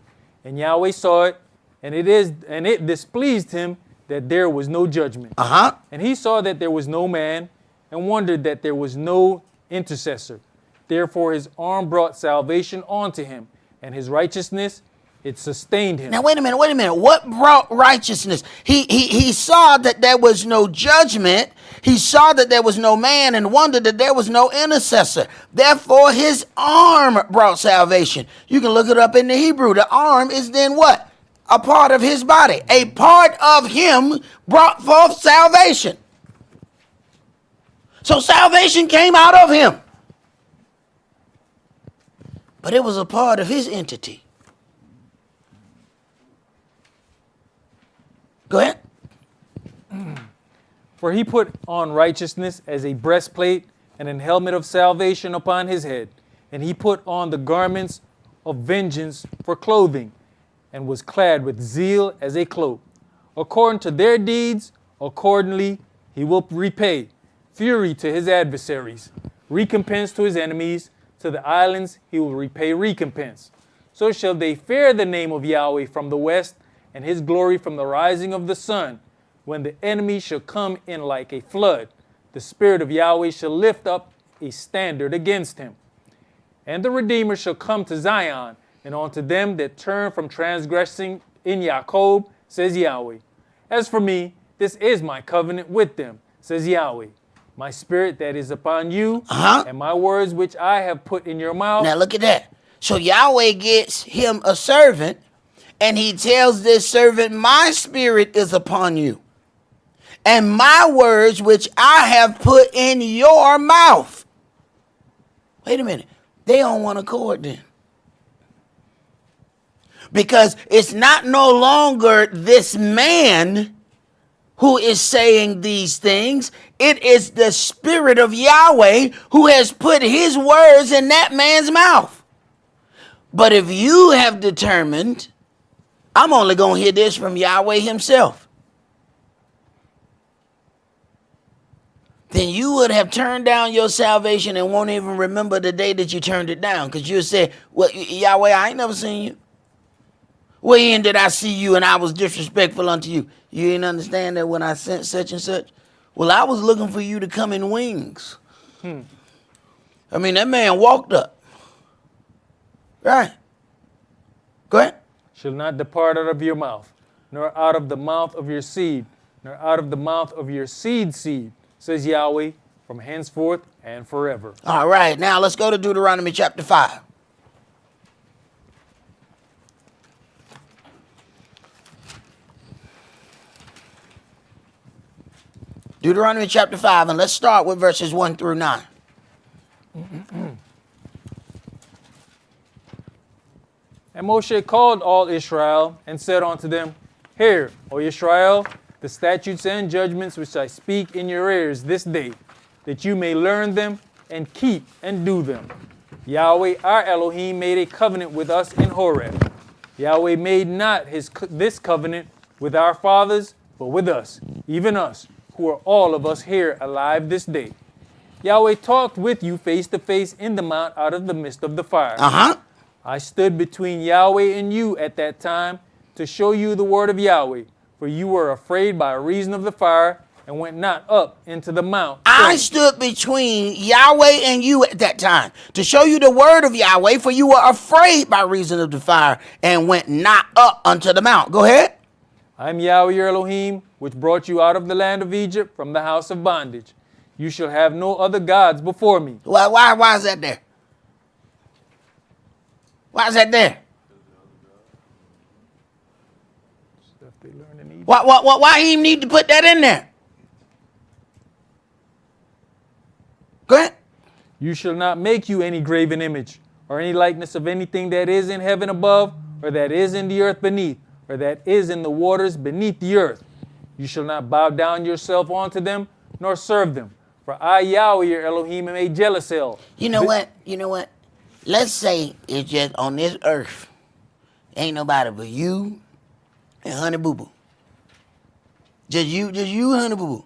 And Yahweh saw it, and it displeased him that there was no judgment. And he saw that there was no man, and wondered that there was no intercessor. Therefore his arm brought salvation onto him, and his righteousness, it sustained him. Now, wait a minute. What brought righteousness? He saw that there was no judgment. He saw that there was no man and wondered that there was no intercessor. Therefore, his arm brought salvation. You can look it up in the Hebrew. The arm is then what? A part of his body. A part of him brought forth salvation. So salvation came out of him. But it was a part of his entity. Go ahead. For he put on righteousness as a breastplate and an helmet of salvation upon his head. And he put on the garments of vengeance for clothing, and was clad with zeal as a cloak. According to their deeds, accordingly he will repay. Fury to his adversaries, recompense to his enemies. To the islands he will repay recompense. So shall they fear the name of Yahweh from the west, and his glory from the rising of the sun. When the enemy shall come in like a flood, the Spirit of Yahweh shall lift up a standard against him. And the Redeemer shall come to Zion, and unto them that turn from transgressing in Jacob, says Yahweh. As for me, this is my covenant with them, says Yahweh. My spirit that is upon you, and my words which I have put in your mouth. Now look at that. So Yahweh gets him a servant, and he tells this servant, my spirit is upon you, and my words which I have put in your mouth. Wait a minute. They on one accord then. Because it's not no longer this man who is saying these things. It is the Spirit of Yahweh who has put his words in that man's mouth. But if you have determined, I'm only going to hear this from Yahweh himself, then you would have turned down your salvation and won't even remember the day that you turned it down. Because you say, well, Yahweh, I ain't never seen you. When did I see you and I was disrespectful unto you? You didn't understand that when I sent such and such? Well, I was looking for you to come in wings. I mean, that man walked up. Right. Go ahead. Shall not depart out of your mouth, nor out of the mouth of your seed, nor out of the mouth of your seed, says Yahweh, from henceforth and forever. All right. Now let's go to Deuteronomy chapter 5. Deuteronomy chapter 5, and let's start with verses 1 through 9. And Moshe called all Israel and said unto them, Hear, O Israel, the statutes and judgments which I speak in your ears this day, that you may learn them and keep and do them. Yahweh our Elohim made a covenant with us in Horeb. Yahweh made not this covenant with our fathers, but with us, even us, who are all of us here alive this day. Yahweh talked with you face to face in the mount out of the midst of the fire. I stood between Yahweh and you at that time to show you the word of Yahweh, for you were afraid by reason of the fire and went not up into the mount. I stood between Yahweh and you at that time to show you the word of Yahweh, for you were afraid by reason of the fire and went not up unto the mount. Go ahead. I am Yahweh your Elohim, which brought you out of the land of Egypt from the house of bondage. You shall have no other gods before me. Why is that there? Why is that there? Stuff they learned in Egypt. Why he need to put that in there? Go ahead. You shall not make you any graven image, or any likeness of anything that is in heaven above, or that is in the earth beneath, or that is in the waters beneath the earth. You shall not bow down yourself unto them, nor serve them. For I, Yahweh, your Elohim, am a jealous hell. You know what? You know what? Let's say it's just on this earth, ain't nobody but you and Honey Boo Boo. Just you and Honey Boo Boo.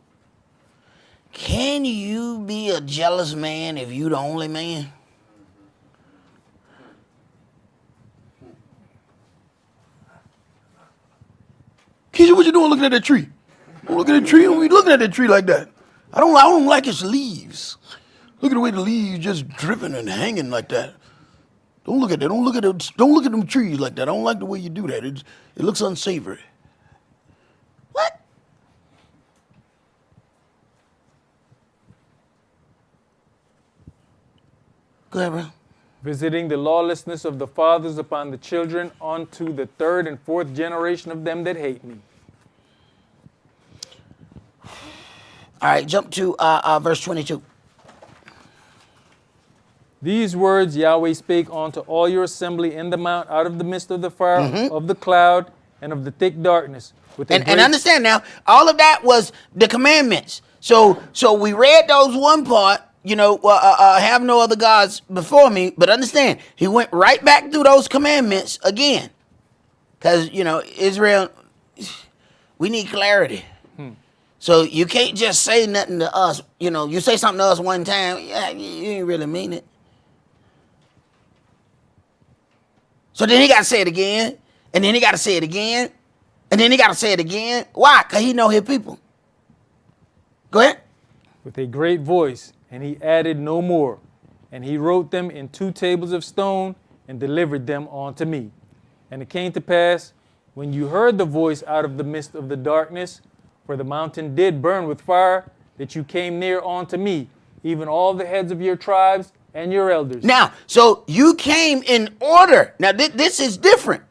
Can you be a jealous man if you the only man? Keisha, what you doing looking at that tree? Don't look at that tree. Don't be looking at that tree like that. I don't like its leaves. Look at the way the leaves just dripping and hanging like that. Don't look at that. Don't look at them trees like that. I don't like the way you do that. It looks unsavory. What? Go ahead, bro. Visiting the lawlessness of the fathers upon the children unto the third and fourth generation of them that hate me. All right, jump to verse 22. These words Yahweh spake unto all your assembly in the mount out of the midst of the fire, of the cloud, and of the thick darkness. And understand now, all of that was the commandments. So we read those one part, have no other gods before me. But understand, he went right back through those commandments again. Because, Israel, we need clarity. So you can't just say nothing to us. You say something to us one time, yeah, you ain't really mean it. So then he got to say it again, and then he got to say it again, and then he got to say it again. Why? Because he know his people. Go ahead. With a great voice, and he added no more. And he wrote them in 2 tables of stone and delivered them unto me. And it came to pass, when you heard the voice out of the midst of the darkness, for the mountain did burn with fire, that you came near unto me, even all the heads of your tribes and your elders. Now, so you came in order. Now, this is different.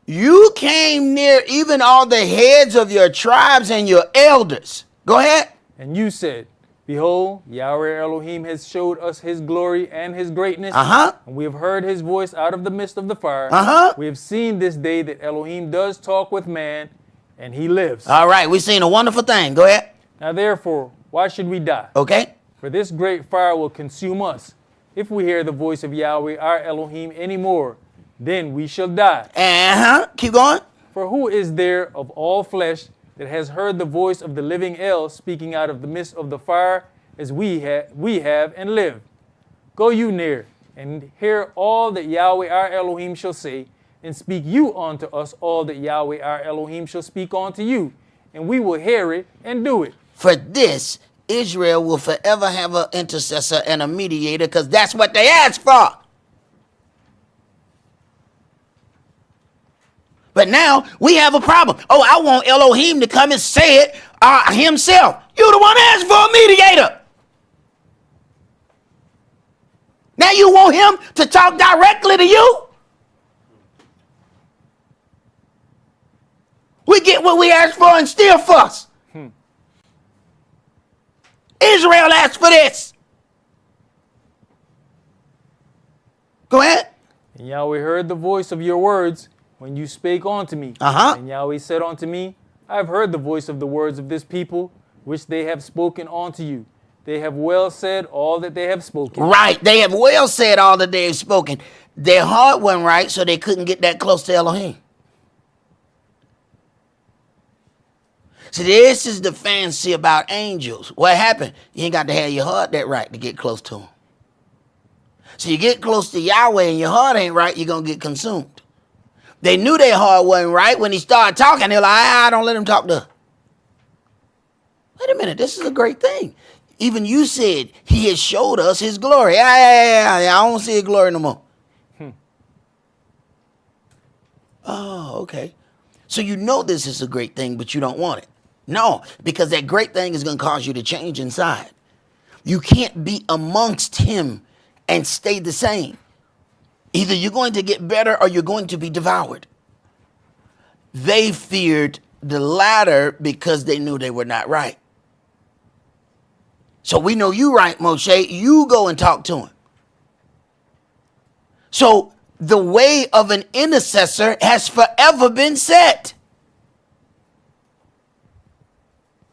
You came near even all the heads of your tribes and your elders. Go ahead. And you said, Behold, Yahweh Elohim has showed us his glory and his greatness. And we have heard his voice out of the midst of the fire. We have seen this day that Elohim does talk with man, and he lives. All right, we've seen a wonderful thing. Go ahead. Now, therefore, why should we die? Okay. For this great fire will consume us. If we hear the voice of Yahweh, our Elohim, anymore, then we shall die. Keep going. For who is there of all flesh that has heard the voice of the living El speaking out of the midst of the fire as we have and lived? Go you near and hear all that Yahweh our Elohim shall say, and speak you unto us all that Yahweh our Elohim shall speak unto you, and we will hear it and do it. For this, Israel will forever have an intercessor and a mediator, because that's what they asked for. But now we have a problem. Oh, I want Elohim to come and say it himself. You're the one that asked for a mediator. Now you want him to talk directly to you? We get what we asked for and still fuss. Israel asked for this. Go ahead. And Yahweh heard the voice of your words when you spake unto me. And Yahweh said unto me, I have heard the voice of the words of this people, which they have spoken unto you. They have well said all that they have spoken. Right. They have well said all that they have spoken. Their heart wasn't right, so they couldn't get that close to Elohim. See, this is the fancy about angels. What happened? You ain't got to have your heart that right to get close to him. So you get close to Yahweh and your heart ain't right, you're going to get consumed. They knew their heart wasn't right when he started talking. They're like, don't let him talk to us. Wait a minute, this is a great thing. Even you said he has showed us his glory. I don't see his glory no more. Oh, okay. So you know this is a great thing, but you don't want it. No, because that great thing is going to cause you to change inside. You can't be amongst him and stay the same. Either you're going to get better or you're going to be devoured. They feared the latter because they knew they were not right. So we know you right, Moshe. You go and talk to him. So the way of an intercessor has forever been set.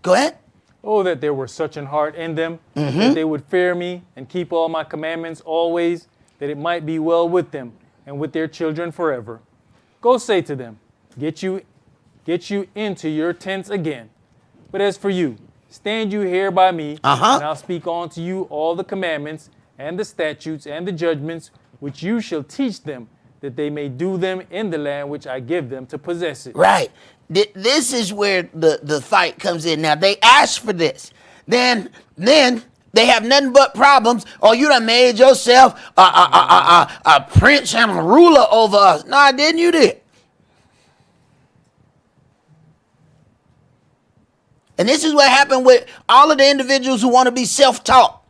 Go ahead. Oh, that there were such an heart in them, that they would fear me and keep all my commandments always, that it might be well with them and with their children forever. Go say to them, get you into your tents again. But as for you, stand you here by me, and I'll speak unto you all the commandments and the statutes and the judgments which you shall teach them, that they may do them in the land which I give them to possess it. Right. This is where the fight comes in. Now, they ask for this. Then they have nothing but problems. Oh, you done made yourself a prince and a ruler over us. No, I didn't. You did. And this is what happened with all of the individuals who want to be self-taught.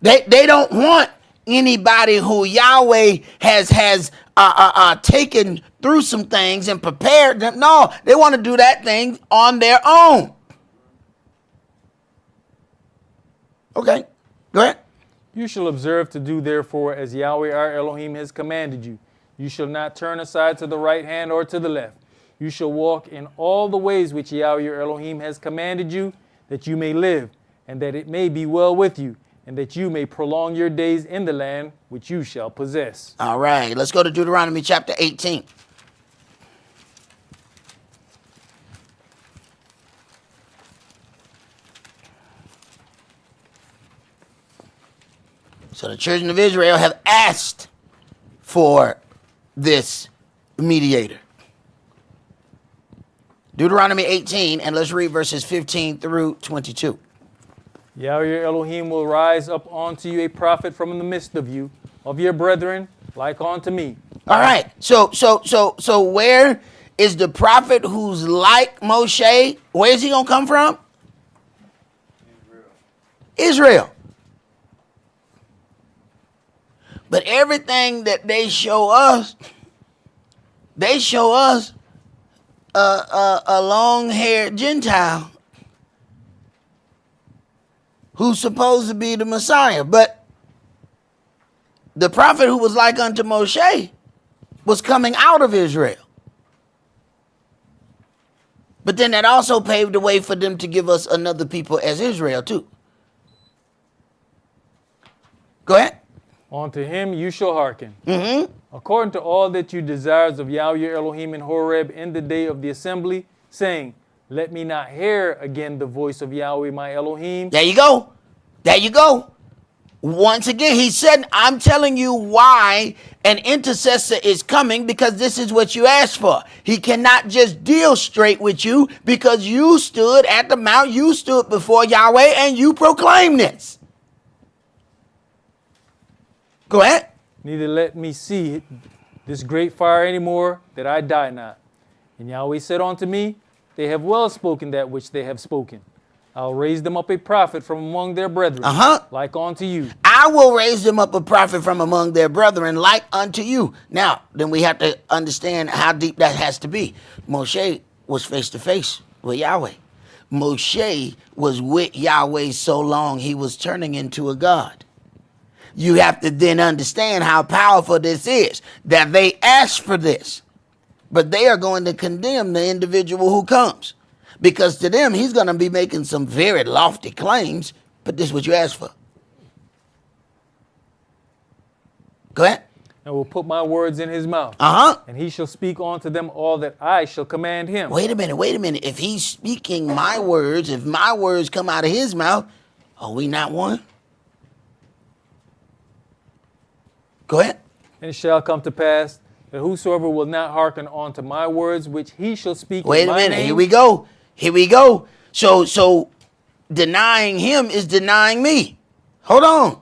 They don't want anybody who Yahweh has taken through some things and prepared them. No, they want to do that thing on their own. Okay, go ahead. You shall observe to do therefore as Yahweh our Elohim has commanded you. You shall not turn aside to the right hand or to the left. You shall walk in all the ways which Yahweh your Elohim has commanded you, that you may live, and that it may be well with you, and that you may prolong your days in the land which you shall possess. All right, let's go to Deuteronomy chapter 18. So the children of Israel have asked for this mediator. Deuteronomy 18, and let's read verses 15 through 22. Yahweh your Elohim will rise up unto you a prophet from the midst of you, of your brethren, like unto me. All right. So where is the prophet who's like Moshe? Where is he gonna come from? Israel. But everything that they show us a long-haired Gentile who's supposed to be the Messiah. But the prophet who was like unto Moshe was coming out of Israel. But then that also paved the way for them to give us another people as Israel too. Go ahead. Unto him you shall hearken. According to all that you desires of Yahweh your Elohim in Horeb in the day of the assembly, saying, let me not hear again the voice of Yahweh my Elohim. There you go. There you go. Once again, he said, I'm telling you why an intercessor is coming, because this is what you asked for. He cannot just deal straight with you because you stood at the mount, you stood before Yahweh, and you proclaimed this. Go ahead. Neither let me see this great fire anymore, that I die not. And Yahweh said unto me, they have well spoken that which they have spoken. I'll raise them up a prophet from among their brethren, like unto you. I will raise them up a prophet from among their brethren, like unto you. Now, then we have to understand how deep that has to be. Moshe was face to face with Yahweh. Moshe was with Yahweh so long he was turning into a god. You have to then understand how powerful this is, that they asked for this, but they are going to condemn the individual who comes, because to them, he's going to be making some very lofty claims, but this is what you asked for. Go ahead. And will put my words in his mouth. And he shall speak unto them all that I shall command him. Wait a minute. If he's speaking my words, if my words come out of his mouth, are we not one? Go ahead. And it shall come to pass that whosoever will not hearken unto my words, which he shall speak in my name. Wait a minute. Here we go. So denying him is denying me. Hold on.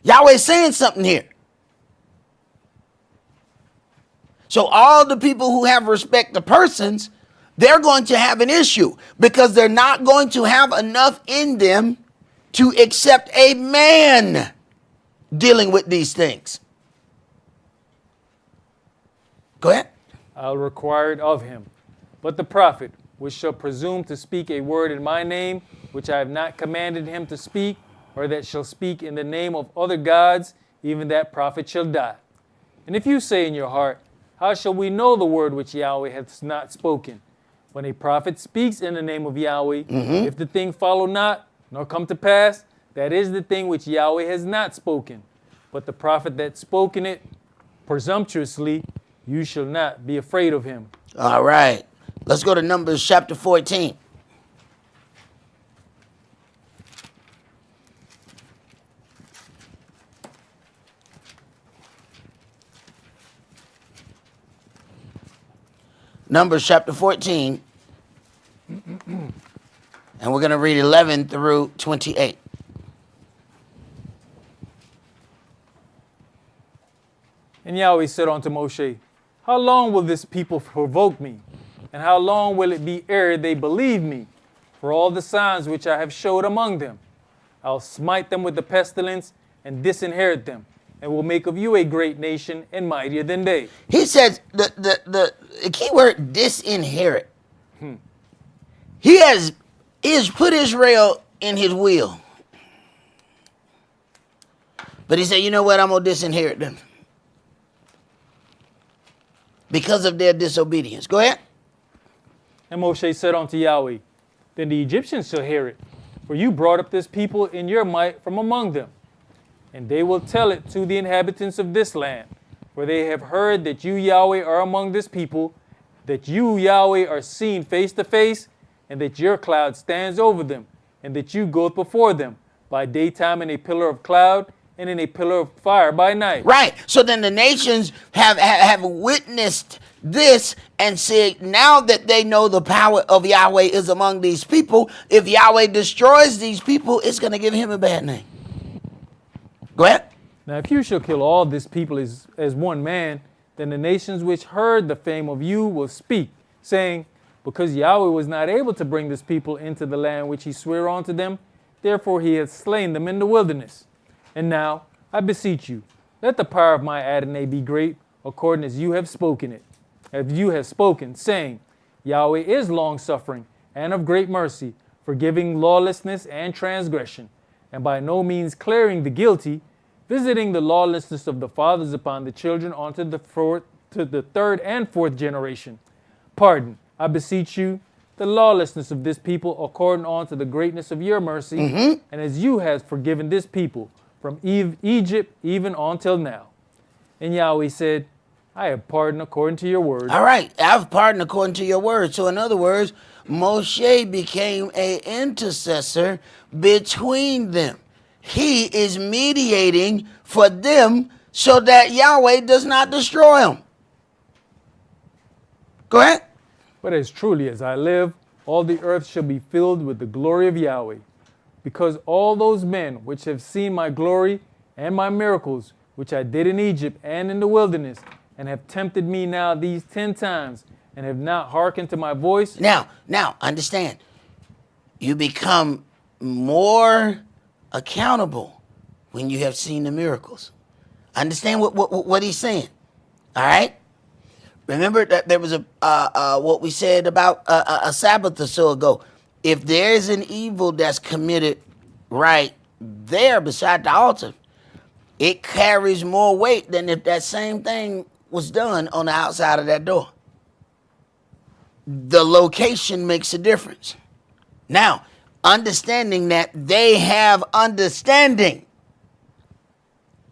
Yahweh's saying something here. So all the people who have respect to persons, they're going to have an issue, because they're not going to have enough in them to accept a man dealing with these things. Go ahead. I'll require it of him. But the prophet, which shall presume to speak a word in my name, which I have not commanded him to speak, or that shall speak in the name of other gods, even that prophet shall die. And if you say in your heart, how shall we know the word which Yahweh hath not spoken? When a prophet speaks in the name of Yahweh, if the thing follow not, nor come to pass, that is the thing which Yahweh has not spoken. But the prophet that spoken it presumptuously, you shall not be afraid of him. All right. Let's go to Numbers chapter 14. Numbers chapter 14. And we're going to read 11 through 28. And Yahweh said unto Moshe, how long will this people provoke me? And how long will it be ere they believe me? For all the signs which I have showed among them, I'll smite them with the pestilence and disinherit them, and will make of you a great nation and mightier than they. He says the key word disinherit. He has put Israel in his will. But he said, you know what? I'm going to disinherit them. Because of their disobedience. Go ahead. And Moshe said unto Yahweh, then the Egyptians shall hear it, for you brought up this people in your might from among them. And they will tell it to the inhabitants of this land, for they have heard that you, Yahweh, are among this people, that you, Yahweh, are seen face to face, and that your cloud stands over them, and that you goeth before them, by daytime in a pillar of cloud, and in a pillar of fire by night. Right. So then the nations have witnessed this and said, now that they know the power of Yahweh is among these people, if Yahweh destroys these people, it's going to give him a bad name. Go ahead. Now if you shall kill all this people as one man, then the nations which heard the fame of you will speak, saying, because Yahweh was not able to bring this people into the land which he sware unto them, therefore he hath slain them in the wilderness. And now, I beseech you, let the power of my Adonai be great, according as you have spoken it. As you have spoken, saying, Yahweh is long-suffering and of great mercy, forgiving lawlessness and transgression, and by no means clearing the guilty, visiting the lawlessness of the fathers upon the children unto the third and fourth generation. Pardon, I beseech you, the lawlessness of this people according unto the greatness of your mercy, and as you have forgiven this people, from Egypt even until now. And Yahweh said, I have pardoned according to your word. All right, I've pardoned according to your word. So in other words, Moshe became an intercessor between them. He is mediating for them so that Yahweh does not destroy them. Go ahead. But as truly as I live, all the earth shall be filled with the glory of Yahweh. Because all those men which have seen my glory and my miracles, which I did in Egypt and in the wilderness, and have tempted me now these 10 times, and have not hearkened to my voice. Now, understand. You become more accountable when you have seen the miracles. Understand what he's saying. All right? Remember that there was what we said about a Sabbath or so ago. If there's an evil that's committed right there beside the altar, it carries more weight than if that same thing was done on the outside of that door. The location makes a difference. Now, understanding that they have understanding.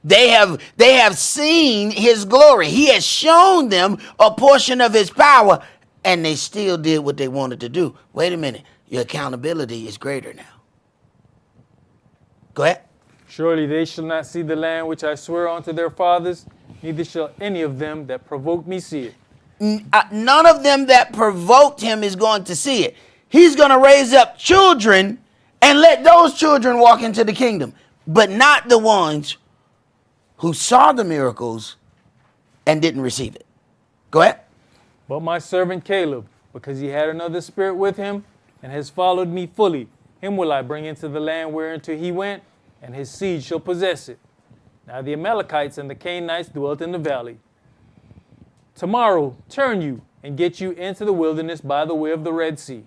They have seen his glory. He has shown them a portion of his power, and they still did what they wanted to do. Wait a minute. Your accountability is greater now. Go ahead. Surely they shall not see the land which I swear unto their fathers, neither shall any of them that provoked me see it. None of them that provoked him is going to see it. He's going to raise up children and let those children walk into the kingdom, but not the ones who saw the miracles and didn't receive it. Go ahead. But my servant Caleb, because he had another spirit with him, and has followed me fully, him will I bring into the land whereunto he went, and his seed shall possess it. Now the Amalekites and the Canaanites dwelt in the valley. Tomorrow turn you, and get you into the wilderness by the way of the Red Sea.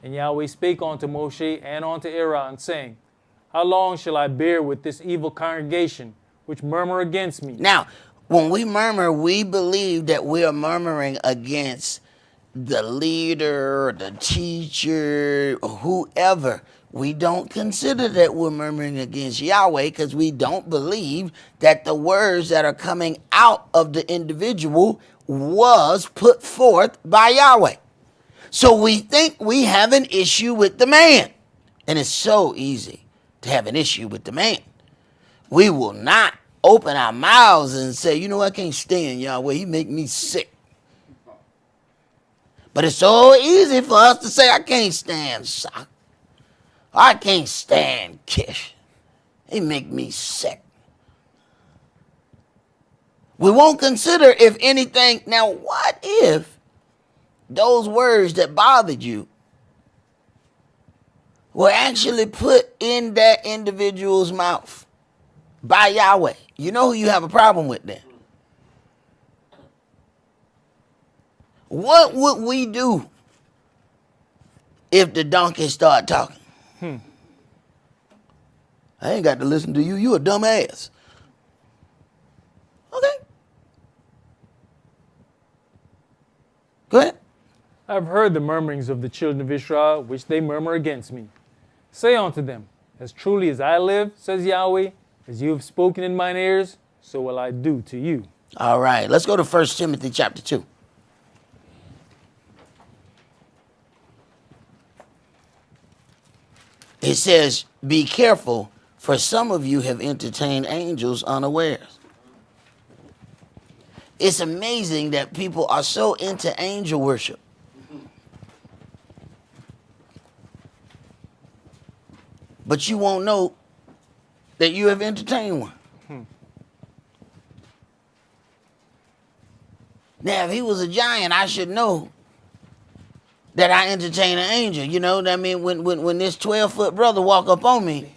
And Yahweh spake unto Moshe and unto Aaron, saying, How long shall I bear with this evil congregation, which murmur against me? Now, when we murmur, we believe that we are murmuring against the leader, the teacher, or whoever. We don't consider that we're murmuring against Yahweh because we don't believe that the words that are coming out of the individual was put forth by Yahweh. So we think we have an issue with the man. And it's so easy to have an issue with the man. We will not open our mouths and say, you know, I can't stand Yahweh. He make me sick. But it's so easy for us to say, I can't stand Esaac. I can't stand Kish. He make me sick. We won't consider if anything. Now, what if those words that bothered you were actually put in that individual's mouth by Yahweh? You know who you have a problem with then. What would we do if the donkey started talking? I ain't got to listen to you. You a dumb ass. Okay. Go ahead. I've heard the murmurings of the children of Israel, which they murmur against me. Say unto them, as truly as I live, says Yahweh, as you have spoken in mine ears, so will I do to you. All right. Let's go to 1 Timothy chapter 2. It says, be careful, for some of you have entertained angels unawares. It's amazing that people are so into angel worship. But you won't know that you have entertained one. Now, if he was a giant, I should know that I entertain an angel. You know what I mean? When this 12-foot brother walk up on me,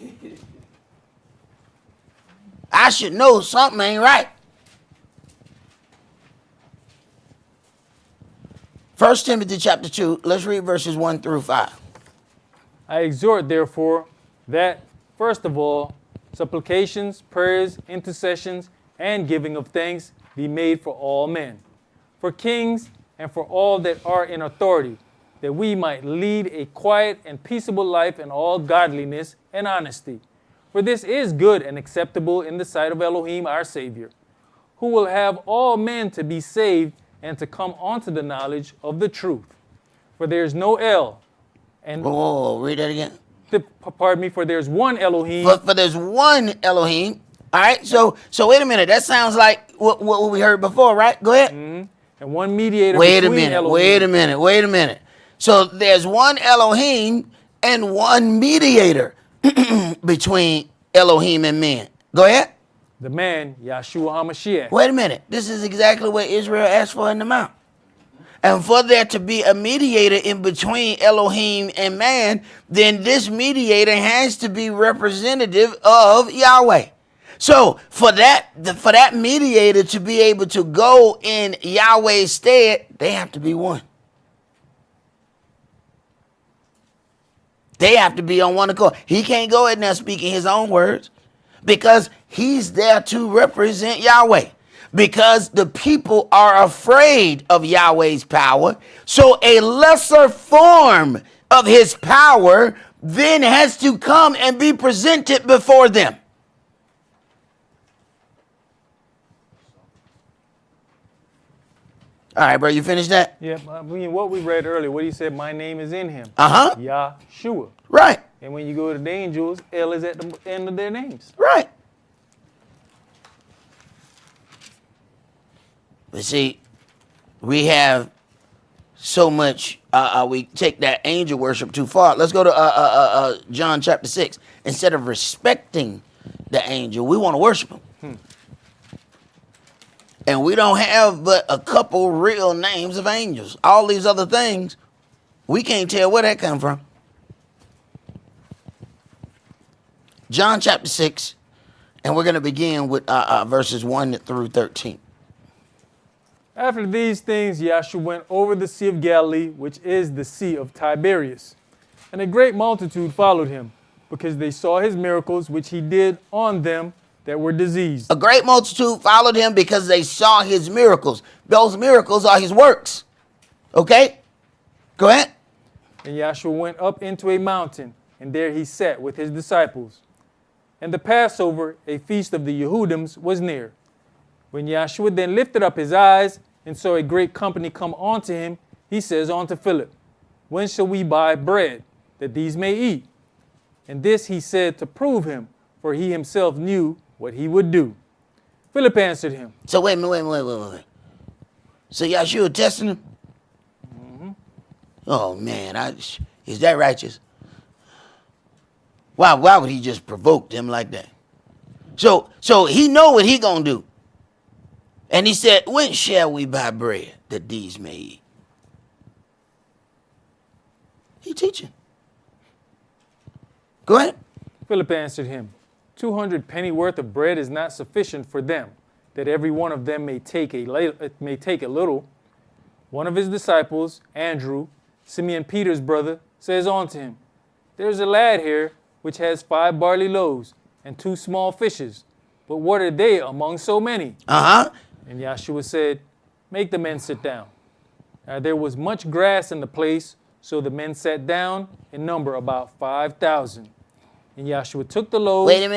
I should know something ain't right. 1 Timothy chapter 2, let's read verses 1 through 5. I exhort, therefore, that, first of all, supplications, prayers, intercessions, and giving of thanks be made for all men, for kings, and for all that are in authority, that we might lead a quiet and peaceable life in all godliness and honesty. For this is good and acceptable in the sight of Elohim our Savior, who will have all men to be saved and to come unto the knowledge of the truth. For there is no L, and Oh, read that again. pardon me, for there's one Elohim. But there's one Elohim. All right, so wait a minute. That sounds like what we heard before, right? Go ahead. And one mediator Wait a between minute. Elohim. Wait a minute. So there's one Elohim and one mediator between Elohim and men. Go ahead. The man, Yahshua HaMashiach. Wait a minute. This is exactly what Israel asked for in the mount. And for there to be a mediator in between Elohim and man, then this mediator has to be representative of Yahweh. So for that mediator to be able to go in Yahweh's stead, they have to be one. They have to be on one accord. He can't go in there speaking his own words because he's there to represent Yahweh. Because the people are afraid of Yahweh's power. So a lesser form of his power then has to come and be presented before them. All right, bro, you finished that? Yeah, I mean, what we read earlier, what he said, my name is in him. Uh-huh. Yahshua. Right. And when you go to the angels, El is at the end of their names. Right. But see, we have so much, we take that angel worship too far. Let's go to John chapter 6. Instead of respecting the angel, we want to worship him. And we don't have but a couple real names of angels. All these other things, we can't tell where that come from. John chapter 6, and we're going to begin with verses 1 through 13. After these things, Yahshua went over the Sea of Galilee, which is the Sea of Tiberias. And a great multitude followed him, because they saw his miracles which he did on them that were diseased. A great multitude followed him because they saw his miracles. Those miracles are his works. Okay? Go ahead. And Yahshua went up into a mountain, and there he sat with his disciples. And the Passover, a feast of the Yehudims, was near. When Yahshua then lifted up his eyes and saw a great company come unto him, he says unto Philip, When shall we buy bread, that these may eat? And this he said to prove him, for he himself knew what he would do. Philip answered him. So wait a minute. So Yahshua testing him? Mm-hmm. Oh man, is that righteous? Why would he just provoke them like that? So he know what he gonna do. And he said, when shall we buy bread that these may eat? He teaching. Go ahead. Philip answered him, 200 pennyworth of bread is not sufficient for them, that every one of them may take a little. One of his disciples, Andrew, Simeon Peter's brother, says unto him, There's a lad here which has 5 barley loaves and 2 small fishes, but what are they among so many? And Yahshua said, Make the men sit down. Now there was much grass in the place, so the men sat down, in number about 5,000. And Yahshua took the loaves. Wait a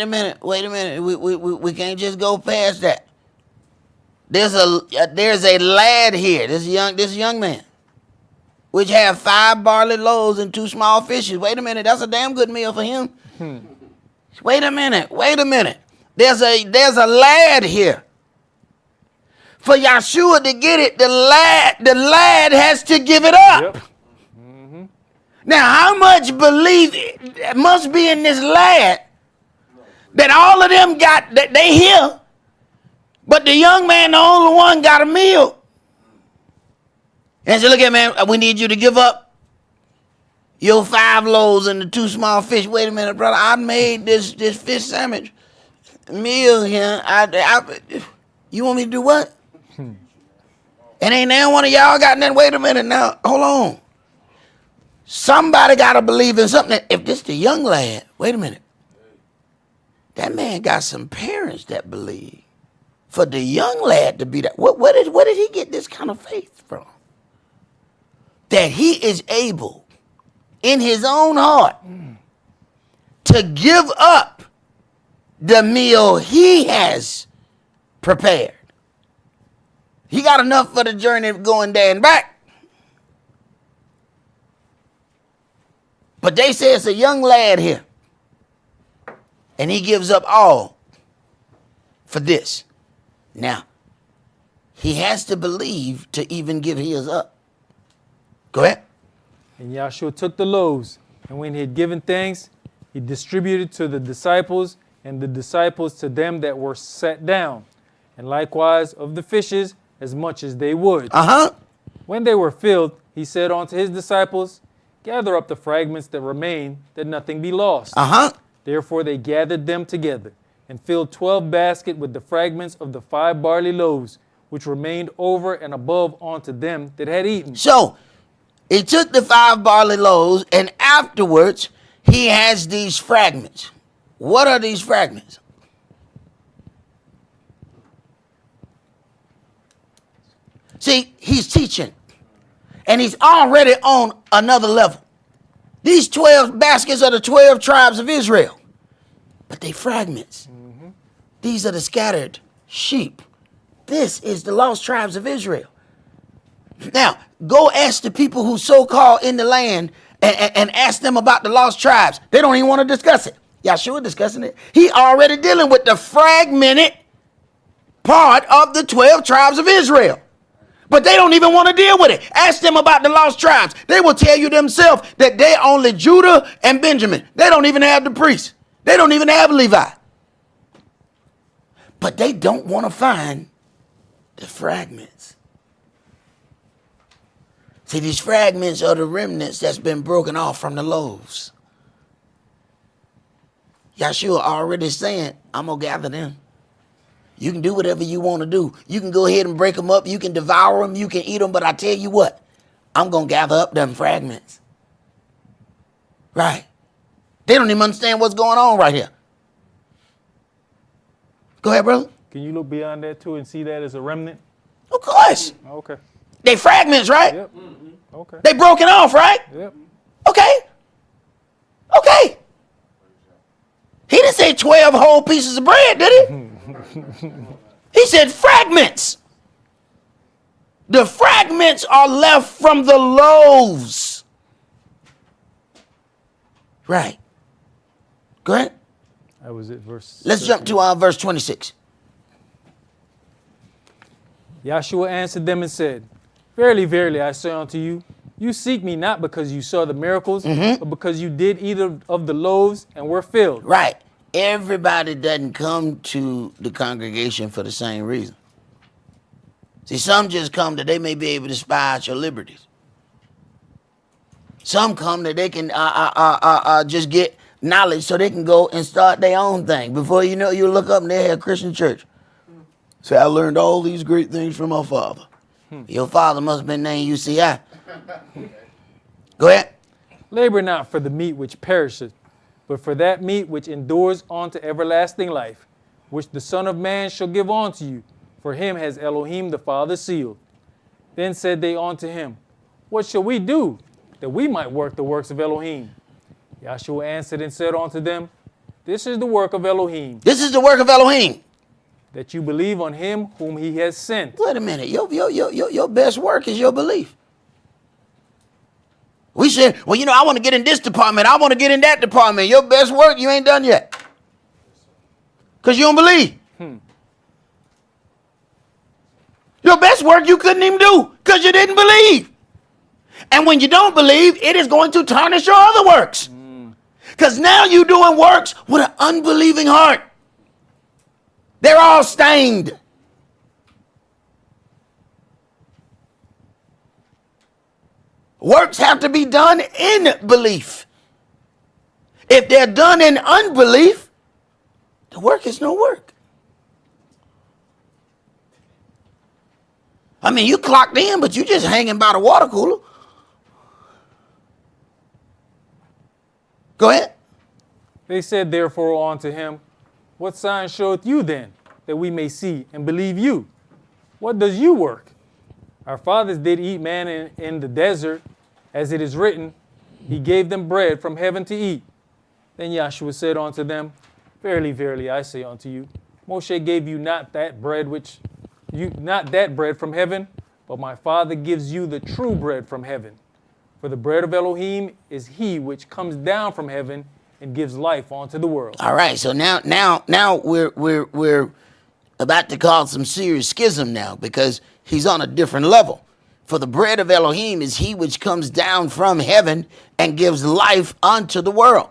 minute. We can't just go past that. There's a lad here, this young man, which have 5 barley loaves and 2 small fishes. Wait a minute, that's a damn good meal for him. Wait a minute. There's a lad here. For Yahshua to get it, the lad has to give it up. Yep. Now, how much belief must be in this lad that all of them got, that they here, but the young man, the only one, got a meal? And said, look at man, we need you to give up your 5 loaves and the 2 small fish. Wait a minute, brother, I made this fish sandwich meal here. You want me to do what? And ain't now one of y'all got nothing. Wait a minute now, hold on. Somebody got to believe in something. If this the young lad, wait a minute. That man got some parents that believe. For the young lad to be that, where did he get this kind of faith from? That he is able, in his own heart, to give up the meal he has prepared. He got enough for the journey of going there and back. But they say it's a young lad here. And he gives up all for this. Now, he has to believe to even give his up. Go ahead. And Yahshua took the loaves, and when he had given thanks, he distributed to the disciples, and the disciples to them that were sat down, and likewise of the fishes as much as they would. When they were filled, he said unto his disciples, Gather up the fragments that remain, that nothing be lost. Therefore they gathered them together, and filled 12 baskets with the fragments of the 5 barley loaves, which remained over and above unto them that had eaten. So, he took the 5 barley loaves, and afterwards, he has these fragments. What are these fragments? See, he's teaching. And he's already on another level. These 12 baskets are the 12 tribes of Israel. But they fragments. These are the scattered sheep. This is the lost tribes of Israel. Now, go ask the people who so-called in the land and ask them about the lost tribes. They don't even want to discuss it. Yahshua discussing it. He already dealing with the fragmented part of the 12 tribes of Israel. But they don't even want to deal with it. Ask them about the lost tribes. They will tell you themselves that they only Judah and Benjamin. They don't even have the priests. They don't even have Levi. But they don't want to find the fragments. See, these fragments are the remnants that's been broken off from the loaves. Yahshua already saying, I'm going to gather them. You can do whatever you want to do. You can go ahead and break them up. You can devour them. You can eat them. But I tell you what, I'm going to gather up them fragments. Right. They don't even understand what's going on right here. Go ahead, brother. Can you look beyond that too and see that as a remnant? Of course. Okay. They fragments, right? Yep. Okay. They broken off, right? Yep. Okay. Okay. He didn't say 12 whole pieces of bread, did he? He said fragments. The fragments are left from the loaves. Right. Go ahead. That was it, verse. Let's jump to verse 26. Yahshua answered them and said, Verily, verily, I say unto you, you seek me not because you saw the miracles, but because you did eat of the loaves and were filled. Right. Everybody doesn't come to the congregation for the same reason. See, some just come that they may be able to spy out your liberties. Some come that they can just get knowledge so they can go and start their own thing. Before you know, you look up and they have a Christian church. Say, I learned all these great things from my father. Your father must have been named UCI. Go ahead. Labor not for the meat which perisheth, but for that meat which endures unto everlasting life, which the Son of Man shall give unto you. For him has Elohim the Father sealed. Then said they unto him, What shall we do, that we might work the works of Elohim? Yahshua answered and said unto them, This is the work of Elohim, This is the work of Elohim. that you believe on him whom he has sent. Wait a minute. Your best work is your belief. We said, well, I want to get in this department. I want to get in that department. Your best work, you ain't done yet. Because you don't believe. Your best work you couldn't even do because you didn't believe. And when you don't believe, it is going to tarnish your other works. Because now you're doing works with an unbelieving heart. They're all stained. Works have to be done in belief. If they're done in unbelief, the work is no work. I mean, you clocked in, but you just hanging by the water cooler. Go ahead. They said therefore unto him, What sign showeth you then, that we may see and believe you? What does you work? Our fathers did eat manna in the desert, as it is written, He gave them bread from heaven to eat. Then Yahshua said unto them, Verily, verily, I say unto you, Moshe gave you not that bread from heaven, but my Father gives you the true bread from heaven. For the bread of Elohim is he which comes down from heaven and gives life unto the world. All right, so now we're about to cause some serious schism now, because he's on a different level. For the bread of Elohim is he which comes down from heaven and gives life unto the world.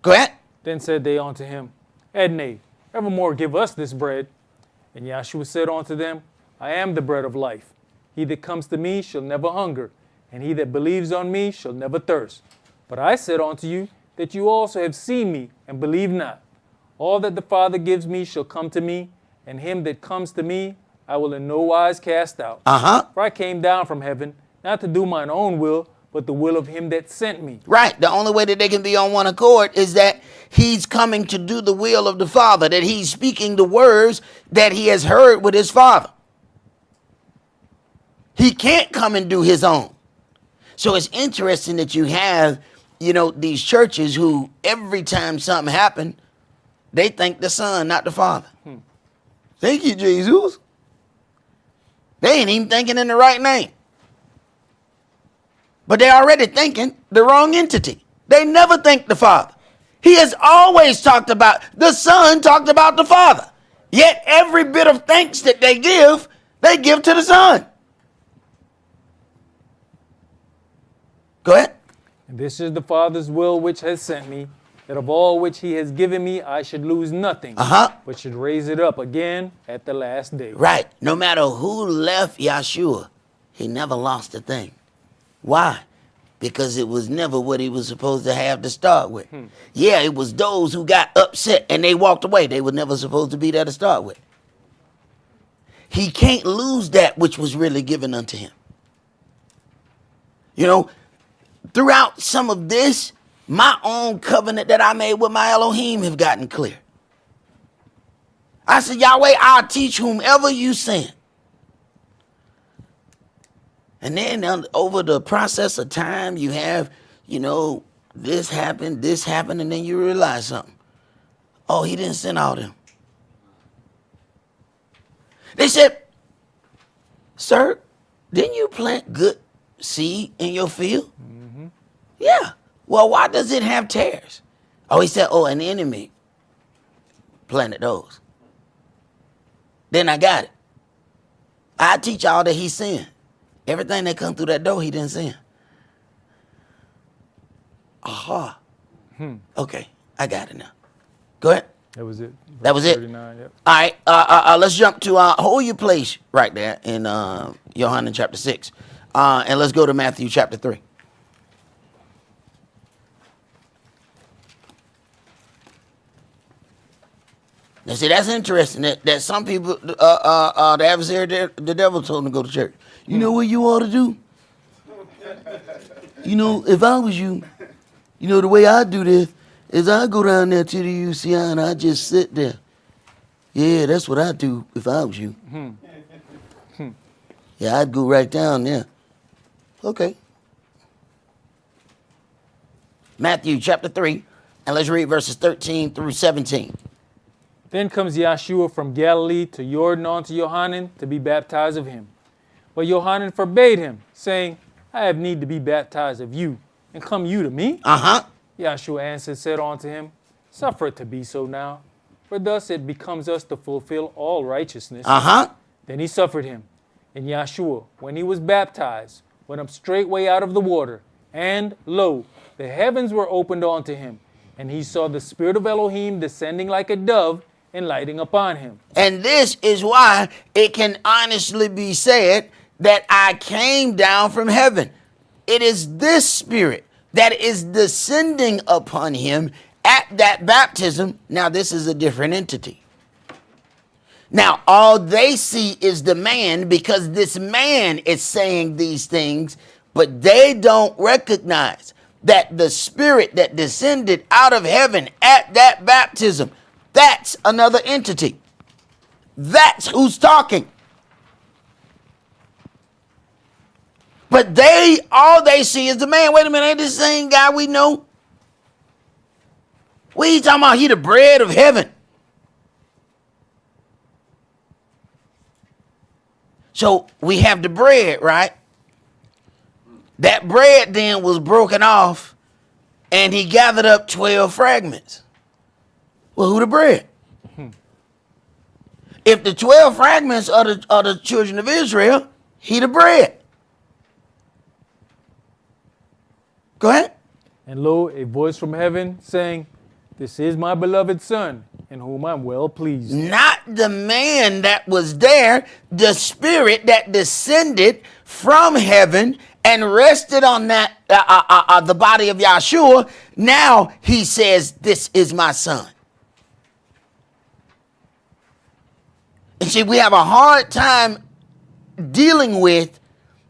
Go ahead. Then said they unto him, Ednei, evermore give us this bread. And Yahshua said unto them, I am the bread of life. He that comes to me shall never hunger, and he that believes on me shall never thirst. But I said unto you that you also have seen me and believe not. All that the Father gives me shall come to me, and him that comes to me I will in no wise cast out. For I came down from heaven, not to do mine own will, but the will of him that sent me. Right. The only way that they can be on one accord is that he's coming to do the will of the Father, that he's speaking the words that he has heard with his Father. He can't come and do his own. So it's interesting that you have, these churches who every time something happened, they thank the Son, not the Father. Thank you, Jesus. They ain't even thinking in the right name. But they're already thinking the wrong entity. They never think the Father. He has always talked about the Son, talked about the Father. Yet every bit of thanks that they give to the Son. Go ahead. And this is the Father's will which has sent me, that of all which he has given me I should lose nothing, but should raise it up again at the last day. Right. No matter who left Yahshua, he never lost a thing. Why? Because it was never what he was supposed to have to start with. Yeah, it was those who got upset and they walked away. They were never supposed to be there to start with. He can't lose that which was really given unto him. throughout some of this, my own covenant that I made with my Elohim have gotten clear. I said, Yahweh, I'll teach whomever you send. And then over the process of time, you have, this happened, and then you realize something. Oh, he didn't send all them. They said, sir, didn't you plant good seed in your field? Mm-hmm. Yeah. Well, why does it have tares? Oh, he said, an enemy planted those. Then I got it. I teach all that he sent. Everything that come through that door, he didn't send. Aha. Okay, I got it now. Go ahead. That was it. That was it. 39, yep. All right. Let's jump to hold your place right there in Yohanan chapter 6, and let's go to Matthew chapter 3. Now, see, that's interesting. That some people, the adversary, the devil told them to go to church. You know what you ought to do? If I was you, the way I do this is I go down there to the UCI and I just sit there. Yeah, that's what I do if I was you. Yeah, I'd go right down there. Okay. Matthew chapter 3, and let's read verses 13 through 17. Then comes Yahshua from Galilee to Jordan unto Yohanan to be baptized of him. But Yohanan forbade him, saying, I have need to be baptized of you, and come you to me? Yahshua answered, said unto him, suffer it to be so now, for thus it becomes us to fulfill all righteousness. Then he suffered him. And Yahshua, when he was baptized, went up straightway out of the water, and lo, the heavens were opened unto him, and he saw the Spirit of Elohim descending like a dove and lighting upon him. And this is why it can honestly be said that I came down from heaven. It is this Spirit that is descending upon him at that baptism. Now, this is a different entity. Now, all they see is the man, because this man is saying these things, but they don't recognize that the Spirit that descended out of heaven at that baptism, that's another entity. That's who's talking. But all they see is the man. Wait a minute, ain't this the same guy we know? What are you talking about? He the bread of heaven. So we have the bread, right? That bread then was broken off, and he gathered up 12 fragments. Well, who the bread? If the 12 fragments are the children of Israel, he the bread. Go ahead. And lo, a voice from heaven saying, this is my beloved Son, in whom I'm well pleased. Not the man that was there, the Spirit that descended from heaven and rested on that the body of Yahshua. Now he says, this is my Son. And see, we have a hard time dealing with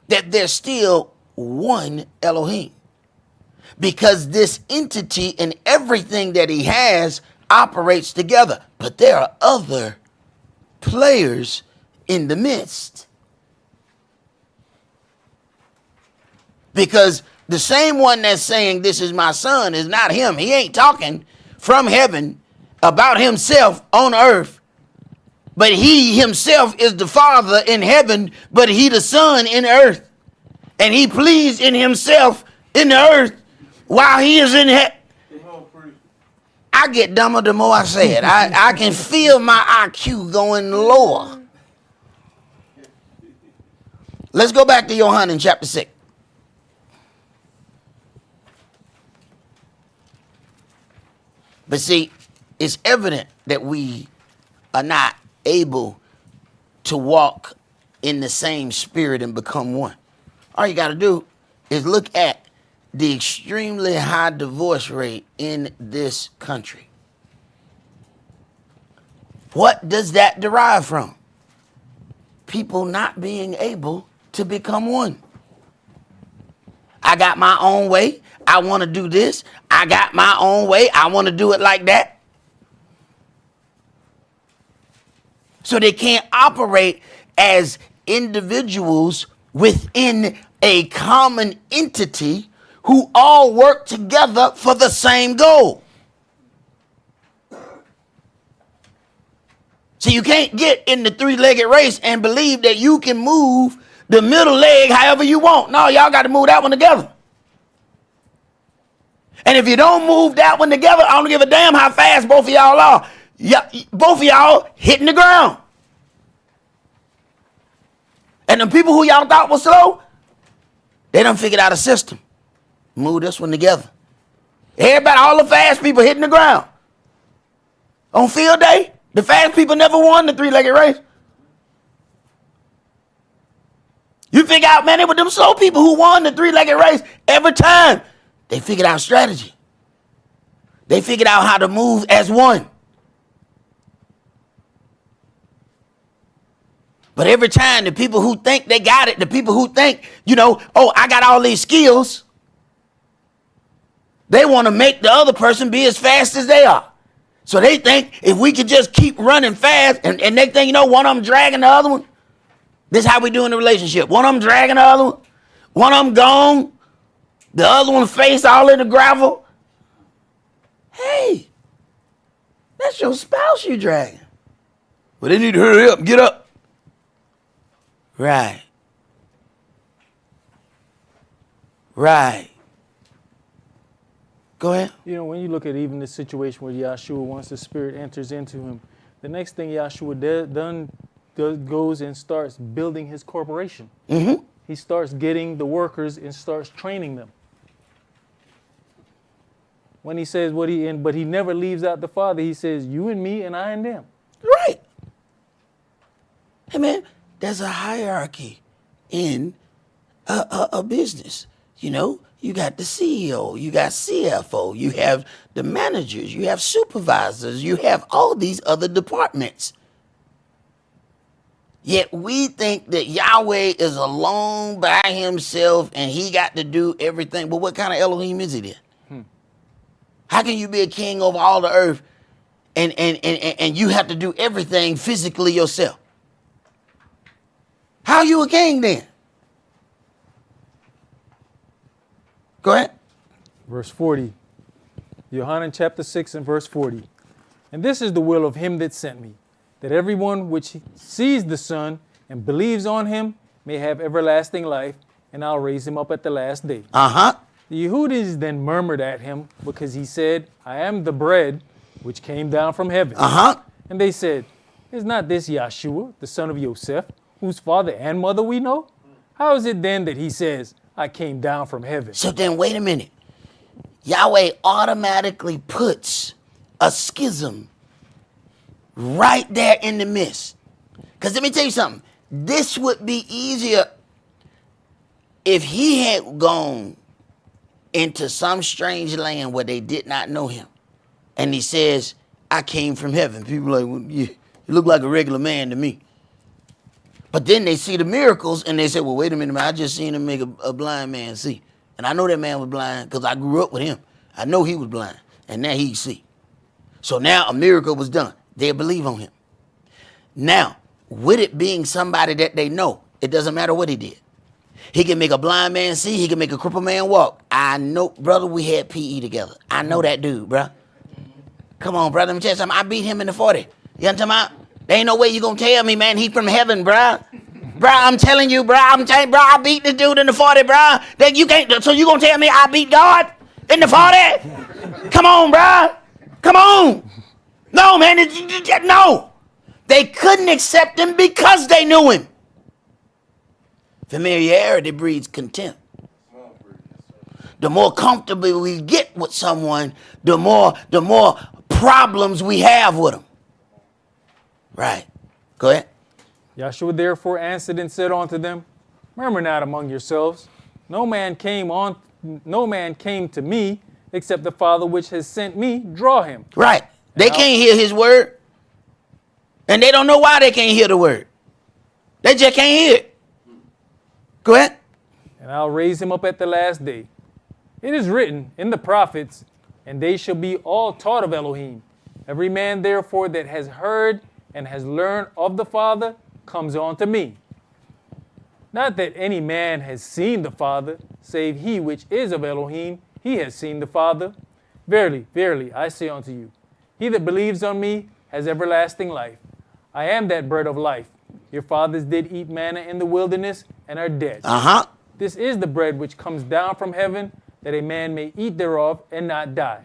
that there's still one Elohim. Because this entity and everything that he has operates together. But there are other players in the midst. Because the same one that's saying this is my Son is not him. He ain't talking from heaven about himself on earth. But he himself is the Father in heaven, but he the Son in earth. And he pleased in himself in the earth while he is in heaven. I get dumber the more I say it. I can feel my IQ going lower. Let's go back to Yohanan chapter 6. But see, it's evident that we are not able to walk in the same spirit and become one. All you got to do is look at the extremely high divorce rate in this country. What does that derive from? People not being able to become one. I got my own way. I want to do this. I got my own way. I want to do it like that. So they can't operate as individuals within a common entity who all work together for the same goal. So you can't get in the three-legged race and believe that you can move the middle leg however you want. No, y'all got to move that one together. And if you don't move that one together, I don't give a damn how fast both of y'all are. Both of y'all hitting the ground. And the people who y'all thought was slow, they done figured out a system. Move this one together. Everybody, all the fast people hitting the ground. On field day, the fast people never won the three-legged race. You figure out, man, it was them slow people who won the three-legged race every time. They figured out strategy. They figured out how to move as one. But every time the people who think they got it, the people who think, oh, I got all these skills, they want to make the other person be as fast as they are. So they think if we could just keep running fast, and they think, one of them dragging the other one. This is how we do in a relationship. One of them dragging the other one. One of them gone. The other one face all in the gravel. Hey, that's your spouse you dragging. Well, they need to hurry up and get up. Right. Go ahead. When you look at even the situation where Yahshua, once the Spirit enters into him, the next thing Yahshua goes and starts building his corporation. Mm-hmm. He starts getting the workers and starts training them. When he says but he never leaves out the Father, he says, you and me and I and them. Right. Hey, man, there's a hierarchy in a business. You got the CEO, you got CFO, you have the managers, you have supervisors, you have all these other departments. Yet we think that Yahweh is alone by himself and he got to do everything. But what kind of Elohim is he then? How can you be a king over all the earth and you have to do everything physically yourself? How are you a king then? Go ahead. Verse 40. Yohanan chapter 6 and verse 40. And this is the will of him that sent me, that everyone which sees the Son and believes on him may have everlasting life, and I'll raise him up at the last day. Uh-huh. The Yehudis then murmured at him because he said, I am the bread which came down from heaven. Uh-huh. And they said, is not this Yahshua, the son of Yosef, whose father and mother we know? How is it then that he says, I came down from heaven? So then wait a minute. Yahweh automatically puts a schism right there in the midst. Because let me tell you something. This would be easier if he had gone into some strange land where they did not know him. And he says, I came from heaven. People are like, well, you look like a regular man to me. But then they see the miracles and they say, well, wait a minute, man, I just seen him make a blind man see. And I know that man was blind because I grew up with him. I know he was blind and now he see. So now a miracle was done. They believe on him. Now, with it being somebody that they know, it doesn't matter what he did. He can make a blind man see. He can make a crippled man walk. I know, brother, we had PE together. I know that dude, bro. Come on, brother. Let me tell you something. I beat him in the 40. You know what I'm talking about? There ain't no way you gonna tell me, man, he from heaven, bruh. Bruh, I'm telling you, bruh. I beat this dude in the 40, bruh. That you can't, so you gonna tell me I beat God in the 40? Come on, bruh. Come on. No, man, no. They couldn't accept him because they knew him. Familiarity breeds contempt. The more comfortable we get with someone, the more problems we have with them. Right. Go ahead. Yahshua therefore answered and said unto them, murmur not among yourselves. No man came to me except the Father which has sent me draw him. Right. They can't hear his word. And they don't know why they can't hear the word. They just can't hear it. Go ahead. and I'll raise him up at the last day. It is written in the prophets, and they shall be all taught of Elohim. Every man, therefore, that has heard and has learned of the Father comes on to me. Not that any man has seen the Father, save he which is of Elohim, he has seen the Father. Verily, verily, I say unto you, he that believes on me has everlasting life. I am that bread of life. Your fathers did eat manna in the wilderness and are dead. This is the bread which comes down from heaven, that a man may eat thereof and not die.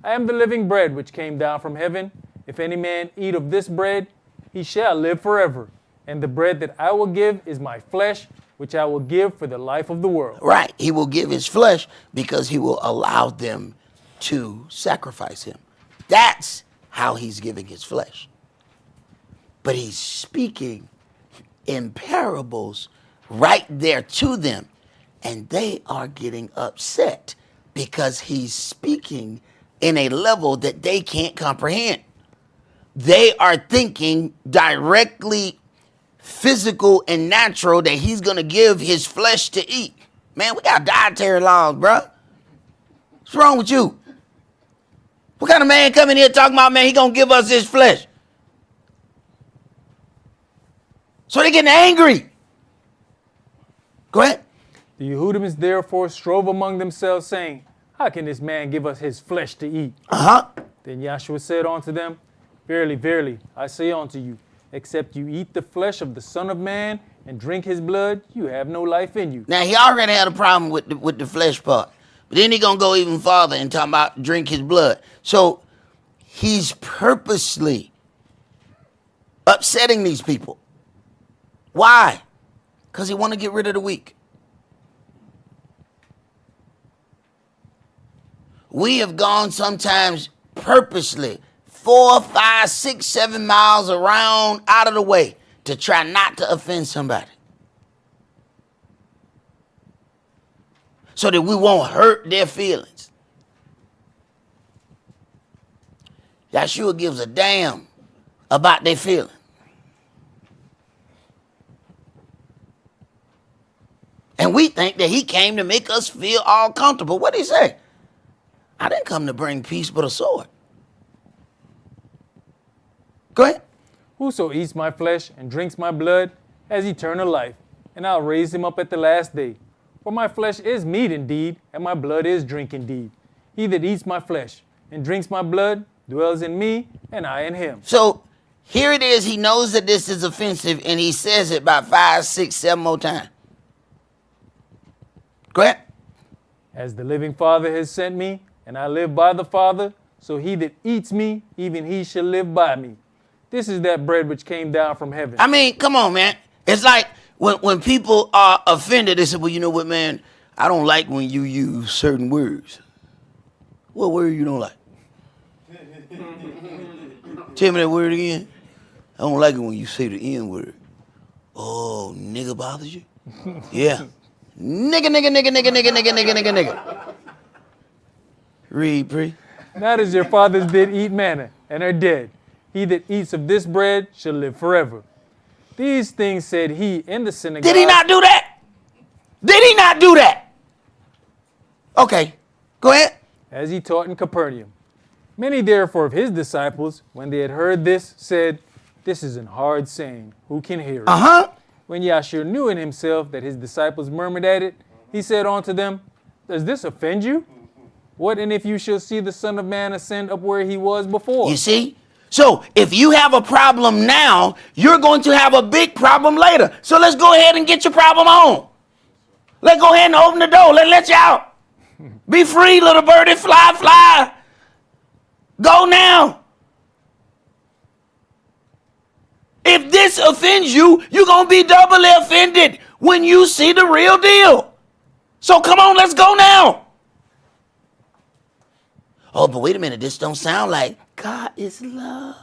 I am the living bread which came down from heaven. If any man eat of this bread, he shall live forever. And the bread that I will give is my flesh, which I will give for the life of the world. Right. He will give his flesh because he will allow them to sacrifice him. That's how he's giving his flesh. But he's speaking in parables right there to them. And they are getting upset because he's speaking in a level that they can't comprehend. They are thinking directly physical and natural that he's going to give his flesh to eat. Man, we got dietary laws, bro. What's wrong with you? What kind of man coming here talking about, man, he going to give us his flesh? So they're getting angry. Go ahead. The Yehudims therefore strove among themselves, saying, how can this man give us his flesh to eat? Then Yahshua said unto them, verily, verily, I say unto you, except you eat the flesh of the Son of Man and drink his blood, you have no life in you. Now, he already had a problem with the flesh part. But then he's going to go even farther and talk about drink his blood. So he's purposely upsetting these people. Why? Because he want to get rid of the weak. We have gone sometimes purposely 4, 5, 6, 7 miles around out of the way to try not to offend somebody. So that we won't hurt their feelings. Yahshua gives a damn about their feelings. And we think that he came to make us feel all comfortable. What did he say? I didn't come to bring peace but a sword. Go ahead. Whoso eats my flesh and drinks my blood has eternal life, and I'll raise him up at the last day. For my flesh is meat indeed, and my blood is drink indeed. He that eats my flesh and drinks my blood dwells in me, and I in him. So here it is. He knows that this is offensive, and he says it about 5, 6, 7 more times. Go ahead. As the living Father has sent me, and I live by the Father, so he that eats me, even he shall live by me. This is that bread which came down from heaven. I mean, come on, man. It's like when people are offended, they say, well, you know what, man? I don't like when you use certain words. What word you don't like? Tell me that word again. I don't like it when you say the N word. Oh, nigga bothers you? Yeah. Nigga. Read, Pre. Not as your fathers did eat manna and are dead. He that eats of this bread shall live forever. These things said he in the synagogue. Did he not do that? Did he not do that? Okay, go ahead. As he taught in Capernaum. Many therefore of his disciples, when they had heard this, said, this is an hard saying. Who can hear it? When Yahshua knew in himself that his disciples murmured at it, he said unto them, does this offend you? What and if you shall see the Son of Man ascend up where he was before? You see? So if you have a problem now, you're going to have a big problem later. So let's go ahead and get your problem on. Let's go ahead and open the door. Let's let you out. Be free, little birdie. Fly, fly. Go now. If this offends you, you're going to be doubly offended when you see the real deal. So come on, let's go now. Oh, but wait a minute. This don't sound like God is love.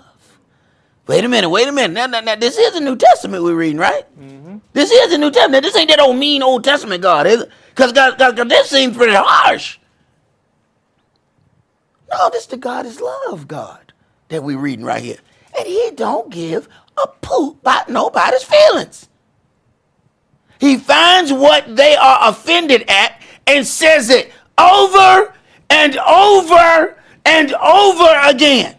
Wait a minute. Now, this is the New Testament we're reading, right? Mm-hmm. This is the New Testament. This ain't that old mean Old Testament God, is it? Because this seems pretty harsh. No, this the God is love God that we're reading right here. And he don't give a poop about nobody's feelings. He finds what they are offended at and says it over and over and over again.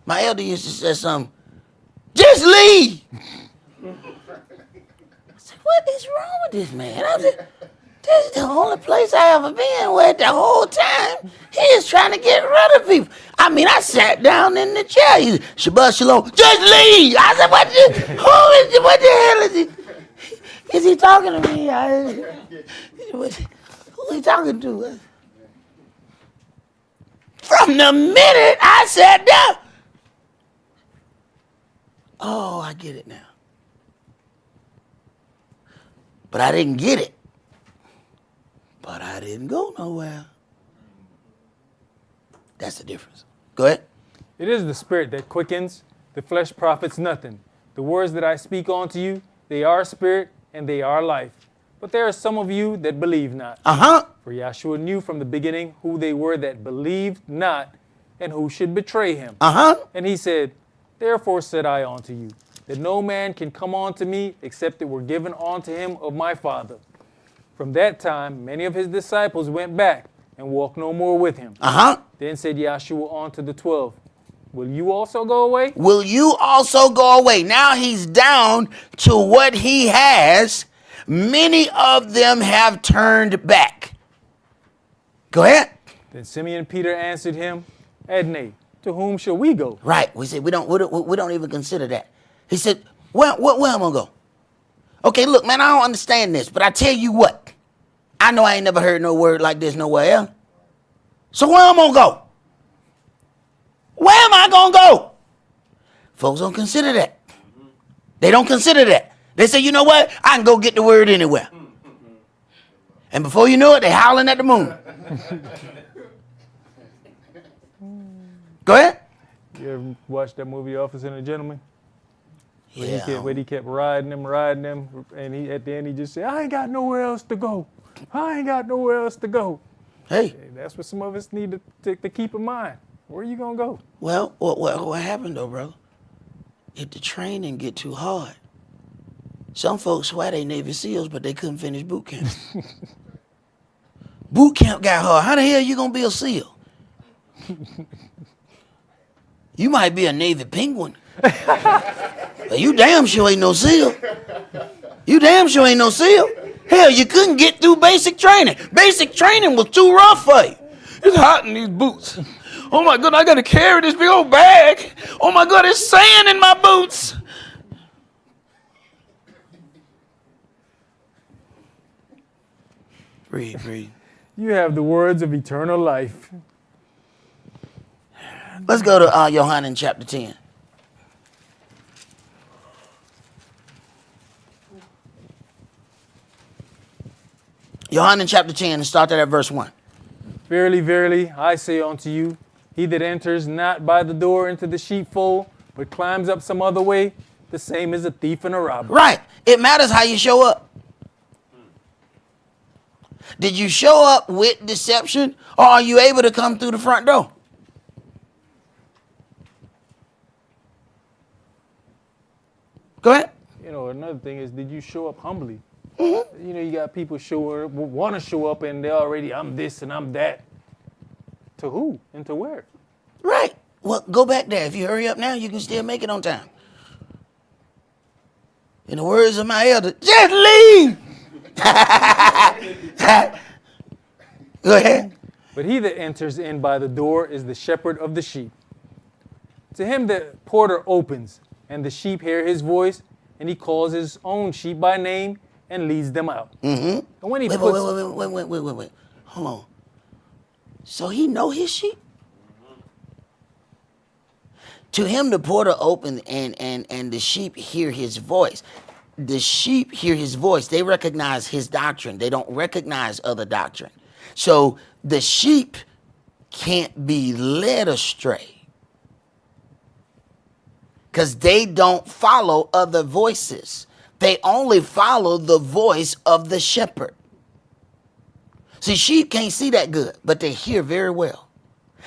My elder used to say something, just leave. I said, what is wrong with this man? I said, this is the only place I ever been where the whole time he is trying to get rid of people. I mean, I sat down in the chair. He said, Shabbat Shalom, just leave. I said, what the hell is he? Is he talking to me? Who he talking to? From the minute I sat down. Oh, I get it now. But I didn't get it. But I didn't go nowhere. That's the difference. Go ahead. It is the spirit that quickens, the flesh profits nothing. The words that I speak unto you, they are spirit and they are life. But there are some of you that believe not. For Yahshua knew from the beginning who they were that believed not and who should betray him. And he said, therefore said I unto you, that no man can come unto me except it were given unto him of my Father. From that time, many of his disciples went back and walked no more with him. Then said Yahshua unto the 12, will you also go away? Will you also go away? Now he's down to what he has. Many of them have turned back. Go ahead. Then Simeon Peter answered him, Adonai, to whom shall we go? Right. We said we don't even consider that. He said, where am I gonna go? Okay, look, man, I don't understand this, but I tell you what, I know I ain't never heard no word like this nowhere else. So where am I gonna go? Where am I gonna go? Folks don't consider that. They don't consider that. They say, you know what? I can go get the word anywhere. And before you know it, they're howling at the moon. Go ahead. You ever watched that movie Officer and a Gentleman? Yeah. Where he kept riding them, and he at the end he just said, I ain't got nowhere else to go. I ain't got nowhere else to go. Hey. That's what some of us need to keep in mind. Where you gonna go? Well, what happened though, brother? If the training get too hard, some folks swear they Navy SEALs, but they couldn't finish boot camp. Boot camp got hard. How the hell you gonna be a SEAL? You might be a Navy penguin. But you damn sure ain't no SEAL. You damn sure ain't no SEAL. Hell, you couldn't get through basic training. Basic training was too rough for you. It's hot in these boots. Oh my God, I gotta carry this big old bag. Oh my God, there's sand in my boots. Breathe. You have the words of eternal life. Let's go to Yohanan chapter 10. Yohanan chapter 10, and start at verse 1. Verily, verily, I say unto you, he that enters not by the door into the sheepfold, but climbs up some other way, the same is a thief and a robber. Right. It matters how you show up. Did you show up with deception, or are you able to come through the front door? Go ahead. You know, another thing is, did you show up humbly? You know, you got people want to show up and they're already, I'm this and I'm that. To who and to where? Right. Well, go back there. If you hurry up now, you can still make it on time. In the words of my elder, just leave. Go ahead. But he that enters in by the door is the shepherd of the sheep. To him the porter opens, and the sheep hear his voice, and he calls his own sheep by name and leads them out. And when he Wait. Hold on. So he know his sheep? To him the porter opened and the sheep hear his voice. The sheep hear his voice. They recognize his doctrine. They don't recognize other doctrine. So the sheep can't be led astray because they don't follow other voices. They only follow the voice of the shepherd. See, sheep can't see that good, but they hear very well.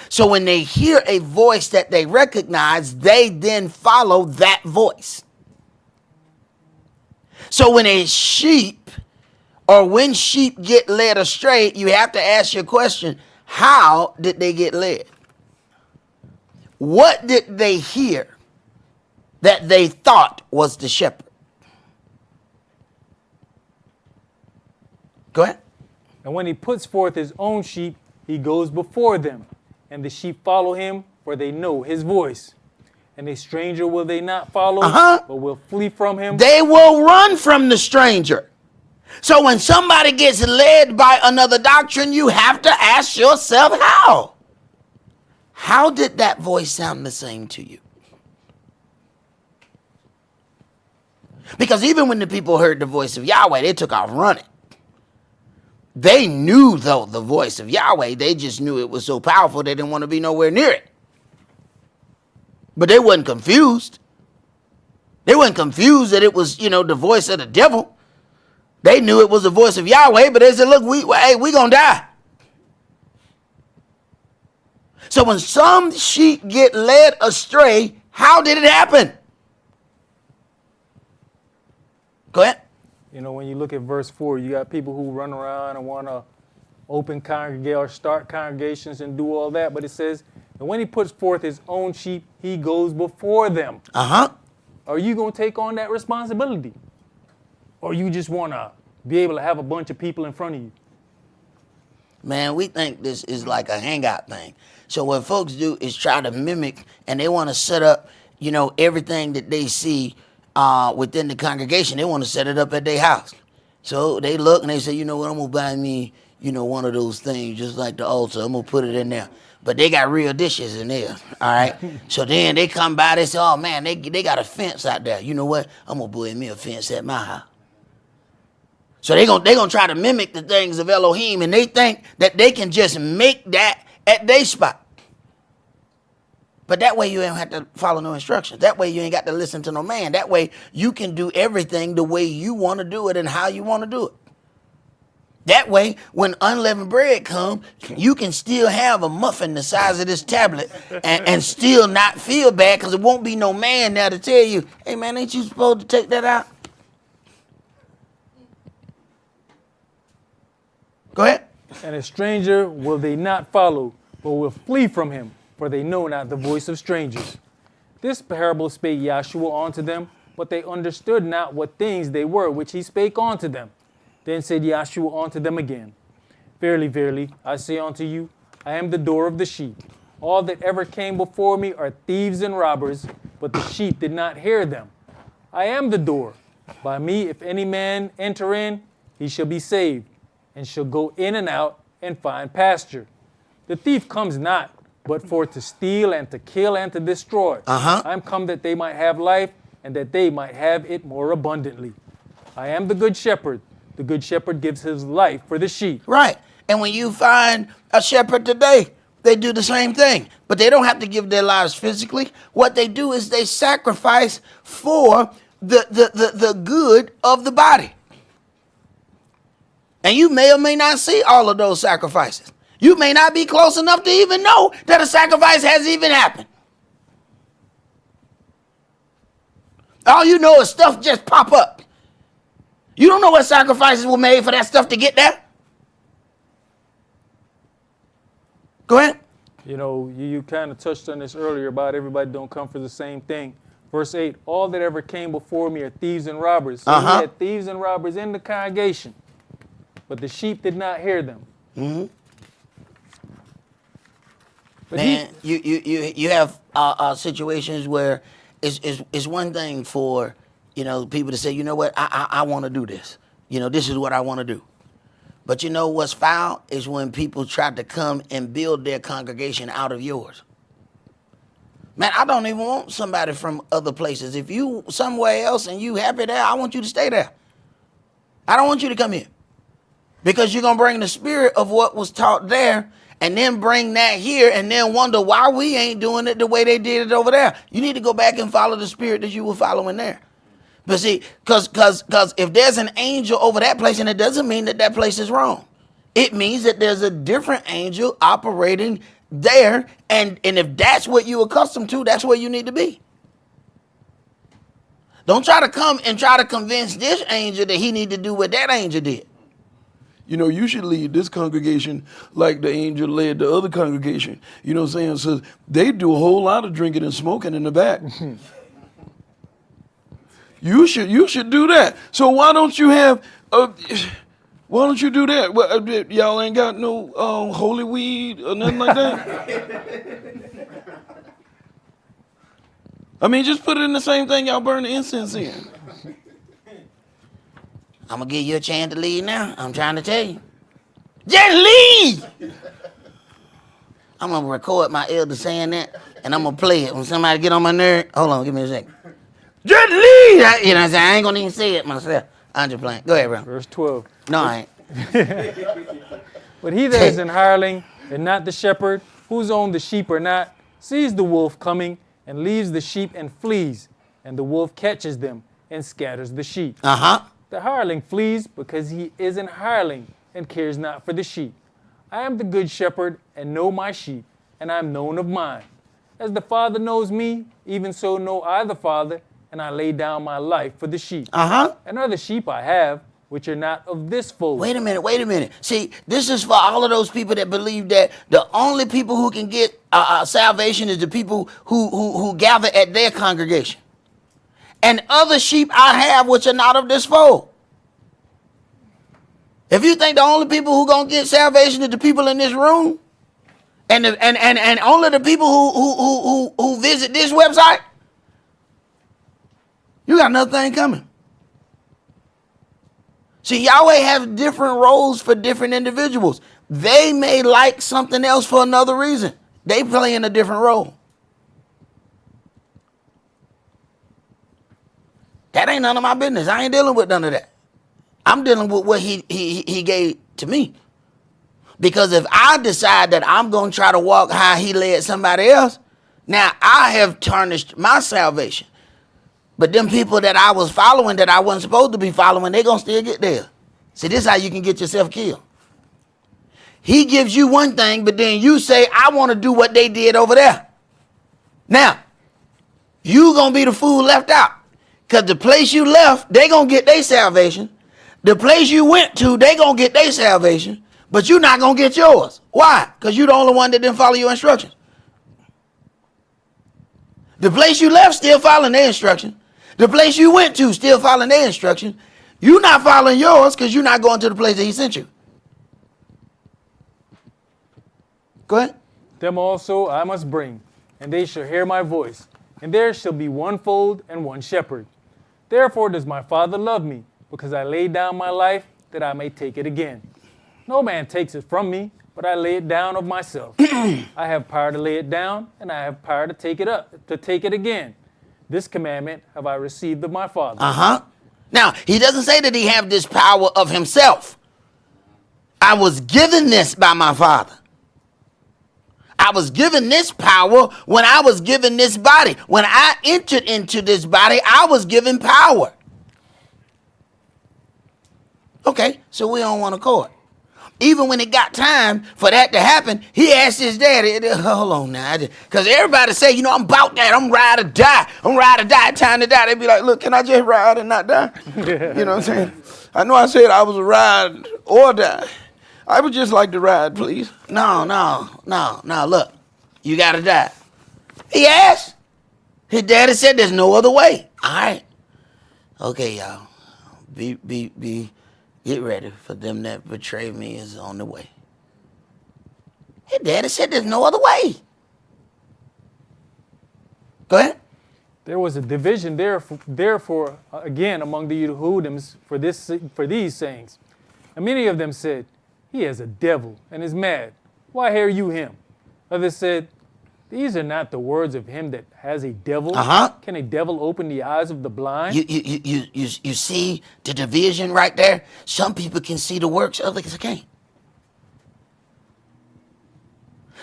So when they hear a voice that they recognize, they then follow that voice. So when a sheep or when sheep get led astray, you have to ask your question, how did they get led? What did they hear that they thought was the shepherd? Go ahead. And when he puts forth his own sheep, he goes before them, and the sheep follow him, for they know his voice. And a stranger will they not follow, but will flee from him. They will run from the stranger. So when somebody gets led by another doctrine, you have to ask yourself how. How did that voice sound the same to you? Because even when the people heard the voice of Yahweh, they took off running. They knew, though, the voice of Yahweh. They just knew it was so powerful they didn't want to be nowhere near it. But they wasn't confused. They weren't confused that it was, the voice of the devil. They knew it was the voice of Yahweh, but they said, look, we going to die. So when some sheep get led astray, how did it happen? Go ahead. When you look at verse 4, you got people who run around and want to open congregate or start congregations and do all that. But it says, and when he puts forth his own sheep, he goes before them. Are you going to take on that responsibility? Or you just want to be able to have a bunch of people in front of you? Man, we think this is like a hangout thing. So what folks do is try to mimic, and they want to set up, everything that they see within the congregation. They want to set it up at their house. So they look and they say, you know what, I'm going to buy me, one of those things just like the altar. I'm going to put it in there. But they got real dishes in there, all right? So then they come by, they say, oh, man, they got a fence out there. You know what? I'm going to build me a fence at my house. So they're gonna try to mimic the things of Elohim, and they think that they can just make that at their spot. But that way you ain't have to follow no instructions. That way you ain't got to listen to no man. That way you can do everything the way you want to do it and how you want to do it. That way, when unleavened bread comes, you can still have a muffin the size of this tablet and still not feel bad, because it won't be no man there to tell you, hey man, ain't you supposed to take that out? Go ahead. And a stranger will they not follow, but will flee from him, for they know not the voice of strangers. This parable spake Yahshua unto them, but they understood not what things they were which he spake unto them. Then said Yahshua unto them again, Verily, verily, I say unto you, I am the door of the sheep. All that ever came before me are thieves and robbers, but the sheep did not hear them. I am the door. By me, if any man enter in, he shall be saved, and shall go in and out and find pasture. The thief comes not, but for to steal and to kill and to destroy. I am come that they might have life, and that they might have it more abundantly. I am the good shepherd. The good shepherd gives his life for the sheep. Right. And when you find a shepherd today, they do the same thing. But they don't have to give their lives physically. What they do is they sacrifice for the good of the body. And you may or may not see all of those sacrifices. You may not be close enough to even know that a sacrifice has even happened. All you know is stuff just pop up. You don't know what sacrifices were made for that stuff to get there. Go ahead. You kind of touched on this earlier about everybody don't come for the same thing. Verse 8, all that ever came before me are thieves and robbers. So we had thieves and robbers in the congregation, but the sheep did not hear them. But man, you have situations where it's one thing for people to say, you know what, I want to do this. This is what I want to do. But what's foul is when people try to come and build their congregation out of yours. Man, I don't even want somebody from other places. If you somewhere else and you happy there, I want you to stay there. I don't want you to come here. Because you're going to bring the spirit of what was taught there and then bring that here and then wonder why we ain't doing it the way they did it over there. You need to go back and follow the spirit that you were following there. But see, because if there's an angel over that place, and it doesn't mean that place is wrong. It means that there's a different angel operating there, and if that's what you're accustomed to, that's where you need to be. Don't try to come and try to convince this angel that he need to do what that angel did. You know, you should lead this congregation like the angel led the other congregation. You know what I'm saying? So they do a whole lot of drinking and smoking in the back. You should do that. So why don't you have why don't you do that? Well, y'all ain't got no holy weed or nothing like that? I mean, just put it in the same thing y'all burn the incense in. I'm going to give you a chance to leave now. I'm trying to tell you. Just leave! I'm going to record my elder saying that, and I'm going to play it. When somebody get on my nerve, hold on, give me a second. Just leave! You know what I'm saying? I ain't going to even say it myself. I'm just playing. Go ahead, bro. Verse 12. No, I ain't. But he that is an hireling and not the shepherd, whose own the sheep are not, sees the wolf coming and leaves the sheep and flees, and the wolf catches them and scatters the sheep. Uh-huh. The hireling flees because he is an hireling and cares not for the sheep. I am the good shepherd and know my sheep, and I am known of mine. As the Father knows me, even so know I the Father, and I lay down my life for the sheep. Uh-huh. And other sheep I have, which are not of this fold. Wait a minute. See, this is for all of those people that believe that the only people who can get salvation is the people who gather at their congregation. And other sheep I have which are not of this fold. If you think the only people who gonna get salvation is the people in this room, and only the people who visit this website, you got another thing coming. See, Yahweh has different roles for different individuals. They may like something else for another reason. They play in a different role. That ain't none of my business. I ain't dealing with none of that. I'm dealing with what he gave to me. Because if I decide that I'm going to try to walk how he led somebody else, now I have tarnished my salvation. But them people that I was following that I wasn't supposed to be following, they going to still get there. See, this is how you can get yourself killed. He gives you one thing, but then you say, I want to do what they did over there. Now, you going to be the fool left out. Because the place you left, they going to get their salvation. The place you went to, they going to get their salvation. But you're not going to get yours. Why? Because you're the only one that didn't follow your instructions. The place you left, still following their instructions. The place you went to, still following their instructions. You're not following yours because you're not going to the place that he sent you. Go ahead. Them also I must bring, and they shall hear my voice, and there shall be one fold and one shepherd. Therefore does my Father love me, because I lay down my life that I may take it again. No man takes it from me, but I lay it down of myself. I have power to lay it down, and I have power to take it up, to take it again. This commandment have I received of my Father. Uh-huh. Now, he doesn't say that he have this power of himself. I was given this by my Father. I was given this power when I was given this body. When I entered into this body, I was given power. Okay, so we on one accord. Even when it got time for that to happen, he asked his daddy, hold on now. Because everybody say, you know, I'm about that. I'm ride or die. I'm ride or die. Time to die. They be like, look, can I just ride and not die? You know what I'm saying? I know I said I was a ride or die. I would just like to ride, please. No. Look, you got to die. He asked. His daddy said there's no other way. All right. Okay, y'all. Get ready, for them that betray me is on the way. His daddy said there's no other way. Go ahead. There was a division therefore again among the Yehudims for these sayings. And many of them said, he has a devil and is mad. Why hear you him? Others said, these are not the words of him that has a devil. Uh-huh. Can a devil open the eyes of the blind? You see the division right there? Some people can see the works, others can't.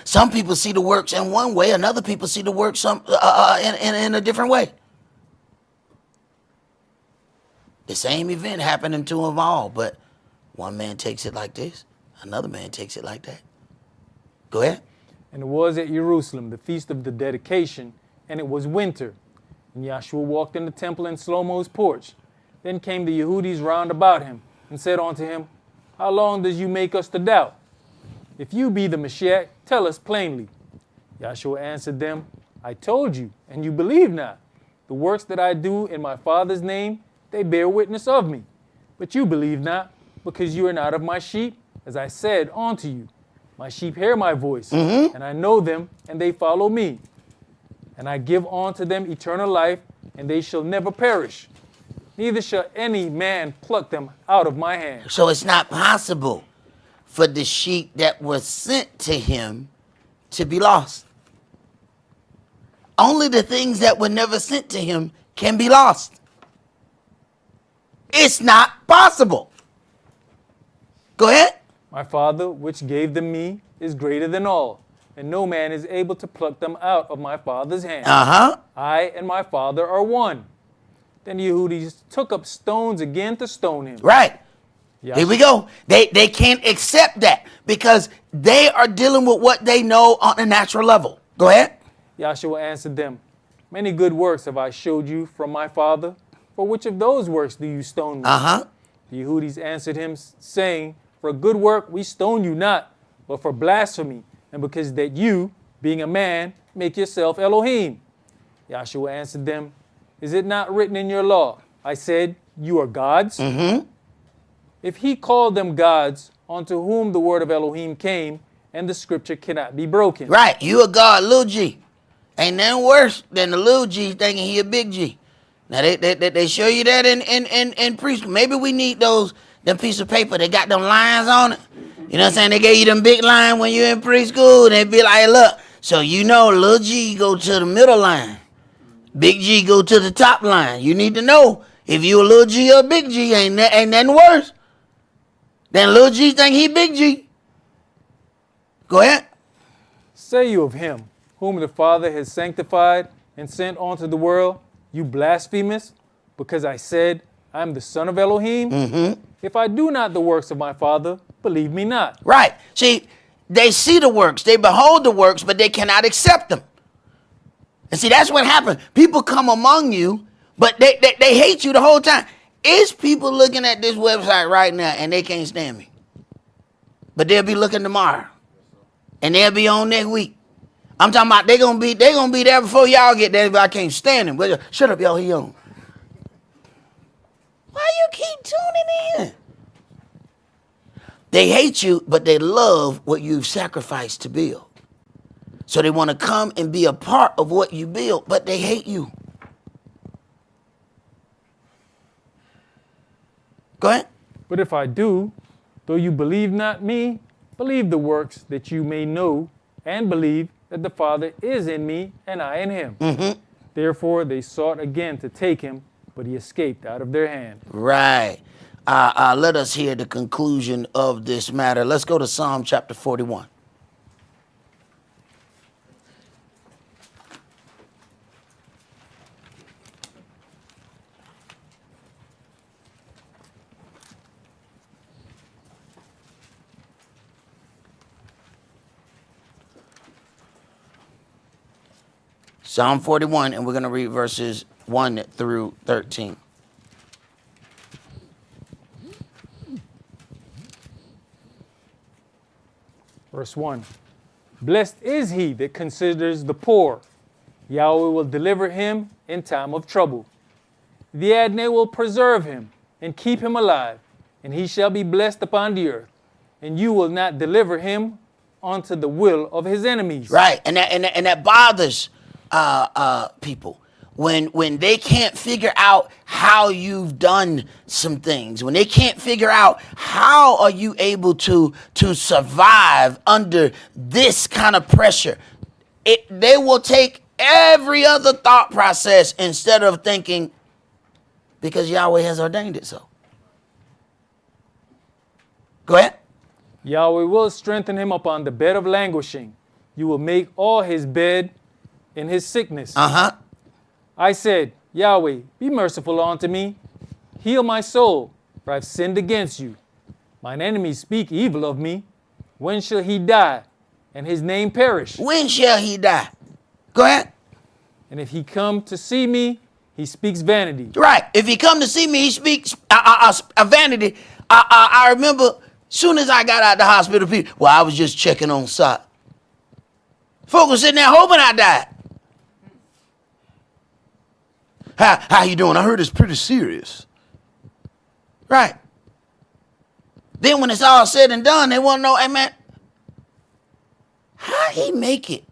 Some people see the works in one way, and other people see the works in a different way. The same event happening to them all, but one man takes it like this, another man takes it like that. Go ahead. And it was at Jerusalem, the feast of the dedication, and it was winter. And Yahshua walked in the temple in Shlomo's porch. Then came the Yehudis round about him, and said unto him, How long does you make us to doubt? If you be the Mashiach, tell us plainly. Yahshua answered them, I told you, and you believe not. The works that I do in my Father's name, they bear witness of me. But you believe not, because you are not of my sheep, as I said unto you. My sheep hear my voice, and I know them, and they follow me. And I give unto them eternal life, and they shall never perish. Neither shall any man pluck them out of my hand. So it's not possible for the sheep that were sent to him to be lost. Only the things that were never sent to him can be lost. It's not possible. Go ahead. My Father, which gave them me, is greater than all, and no man is able to pluck them out of my Father's hand. I and my Father are one. Then the Yehudis took up stones again to stone him. Right. Yahshua, Here we go. They can't accept that because they are dealing with what they know on a natural level. Go ahead. Yahshua answered them, Many good works have I showed you from my Father. For which of those works do you stone me? The Yehudis answered him, saying, For a good work we stone you not, but for blasphemy, and because that you, being a man, make yourself Elohim. Yahshua answered them, Is it not written in your law? I said, You are gods? If he called them gods, unto whom the word of Elohim came, and the scripture cannot be broken. Right. You a God, little G. Ain't nothing worse than the little G thinking he a big G. Now they show you that in preschool. Maybe we need them piece of paper that got them lines on it. You know what I'm saying? They gave you them big line when you're in preschool. And they be like, look, so you know little G go to the middle line. Big G go to the top line. You need to know if you a little G or a big G, ain't nothing worse than little G think he big G. Go ahead. Say you of him, whom the Father has sanctified and sent unto the world, you blasphemous, because I said, I am the Son of Elohim? If I do not the works of my Father, believe me not. Right. See, they see the works, they behold the works, but they cannot accept them. And see, that's what happened. People come among you, but they hate you the whole time. It's people looking at this website right now and they can't stand me. But they'll be looking tomorrow. And they'll be on next week. I'm talking about they gonna be there before y'all get there, but I can't stand them. But shut up, y'all, he on. Why you keep tuning in? They hate you, but they love what you've sacrificed to build. So they want to come and be a part of what you build, but they hate you. Go ahead. But if I do, though you believe not me, believe the works, that you may know and believe that the Father is in me and I in him. Therefore they sought again to take him, but he escaped out of their hand. Right. Let us hear the conclusion of this matter. Let's go to Psalm chapter 41. Psalm 41, and we're going to read verses 1 through 13. Verse 1. Blessed is he that considers the poor. Yahweh will deliver him in time of trouble. The Adonai will preserve him and keep him alive, and he shall be blessed upon the earth. And you will not deliver him unto the will of his enemies. Right, and that bothers people when they can't figure out how you've done some things, when they can't figure out how are you able to survive under this kind of pressure. They will take every other thought process instead of thinking because Yahweh has ordained it so. Go ahead. Yahweh will strengthen him upon the bed of languishing. You will make all his bed in his sickness. I said, Yahweh, be merciful unto me. Heal my soul, for I've sinned against you. Mine enemies speak evil of me. When shall he die? and his name perish. When shall he die? Go ahead. And if he come to see me, he speaks vanity. Right. If he come to see me, he speaks vanity. I remember soon as I got out the hospital, people, well, I was just checking on Esaac. Folks were sitting there hoping I died. How you doing? I heard it's pretty serious. Right. Then when it's all said and done, they want to know, hey, man, how he make it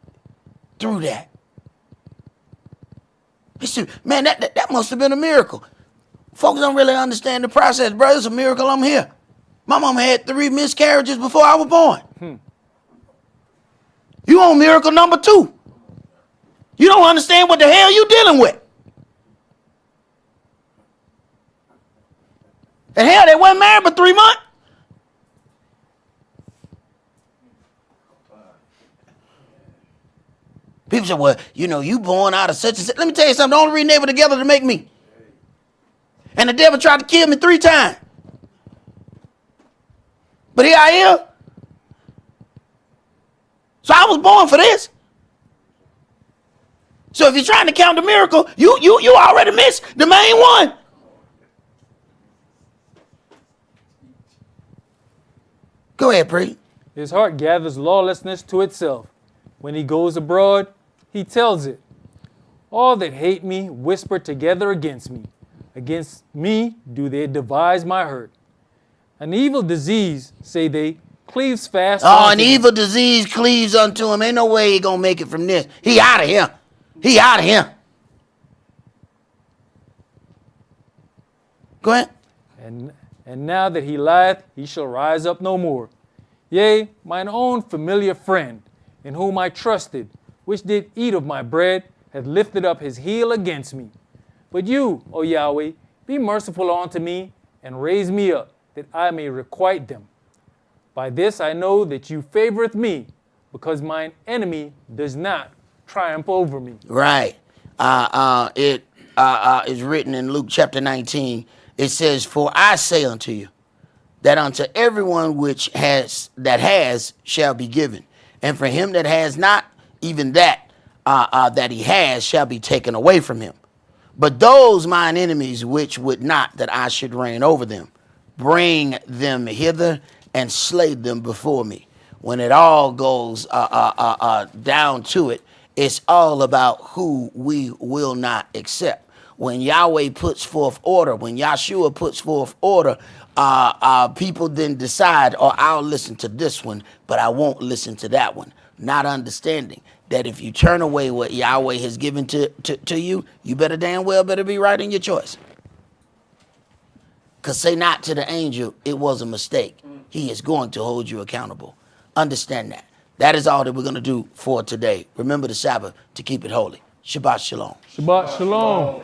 through that? Man, that must have been a miracle. Folks don't really understand the process, brother. It's a miracle I'm here. My mama had 3 miscarriages before I was born. You on miracle number 2. You don't understand what the hell you dealing with. And hell, they weren't married for 3 months. People say, well, you know, you born out of such and such. Let me tell you something. The only reason they were together to make me. And the devil tried to kill me 3 times. But here I am. So I was born for this. So if you're trying to count the miracle, you already missed the main one. Go ahead, Pre. His heart gathers lawlessness to itself. When he goes abroad, he tells it. All that hate me whisper together against me. Against me do they devise my hurt. An evil disease, say they, cleaves fast. Oh, an evil disease cleaves unto him. Ain't no way he gonna make it from this. He out of here. He out of here. Go ahead. And now that he lieth, he shall rise up no more. Yea, mine own familiar friend, in whom I trusted, which did eat of my bread, hath lifted up his heel against me. But you, O Yahweh, be merciful unto me, and raise me up, that I may requite them. By this I know that you favoreth me, because mine enemy does not triumph over me. Right. It is written in Luke chapter 19. It says, for I say unto you, that unto everyone which has shall be given, and for him that has not, even that he has shall be taken away from him. But those mine enemies which would not that I should reign over them, bring them hither and slay them before me. When it all goes down to it, it's all about who we will not accept. When Yahweh puts forth order, when Yahshua puts forth order, people then decide, oh, I'll listen to this one, but I won't listen to that one. Not understanding that if you turn away what Yahweh has given to you, you better damn well better be right in your choice. Because say not to the angel, it was a mistake. He is going to hold you accountable. Understand that. That is all that we're going to do for today. Remember the Sabbath to keep it holy. Shabbat shalom. Shabbat shalom.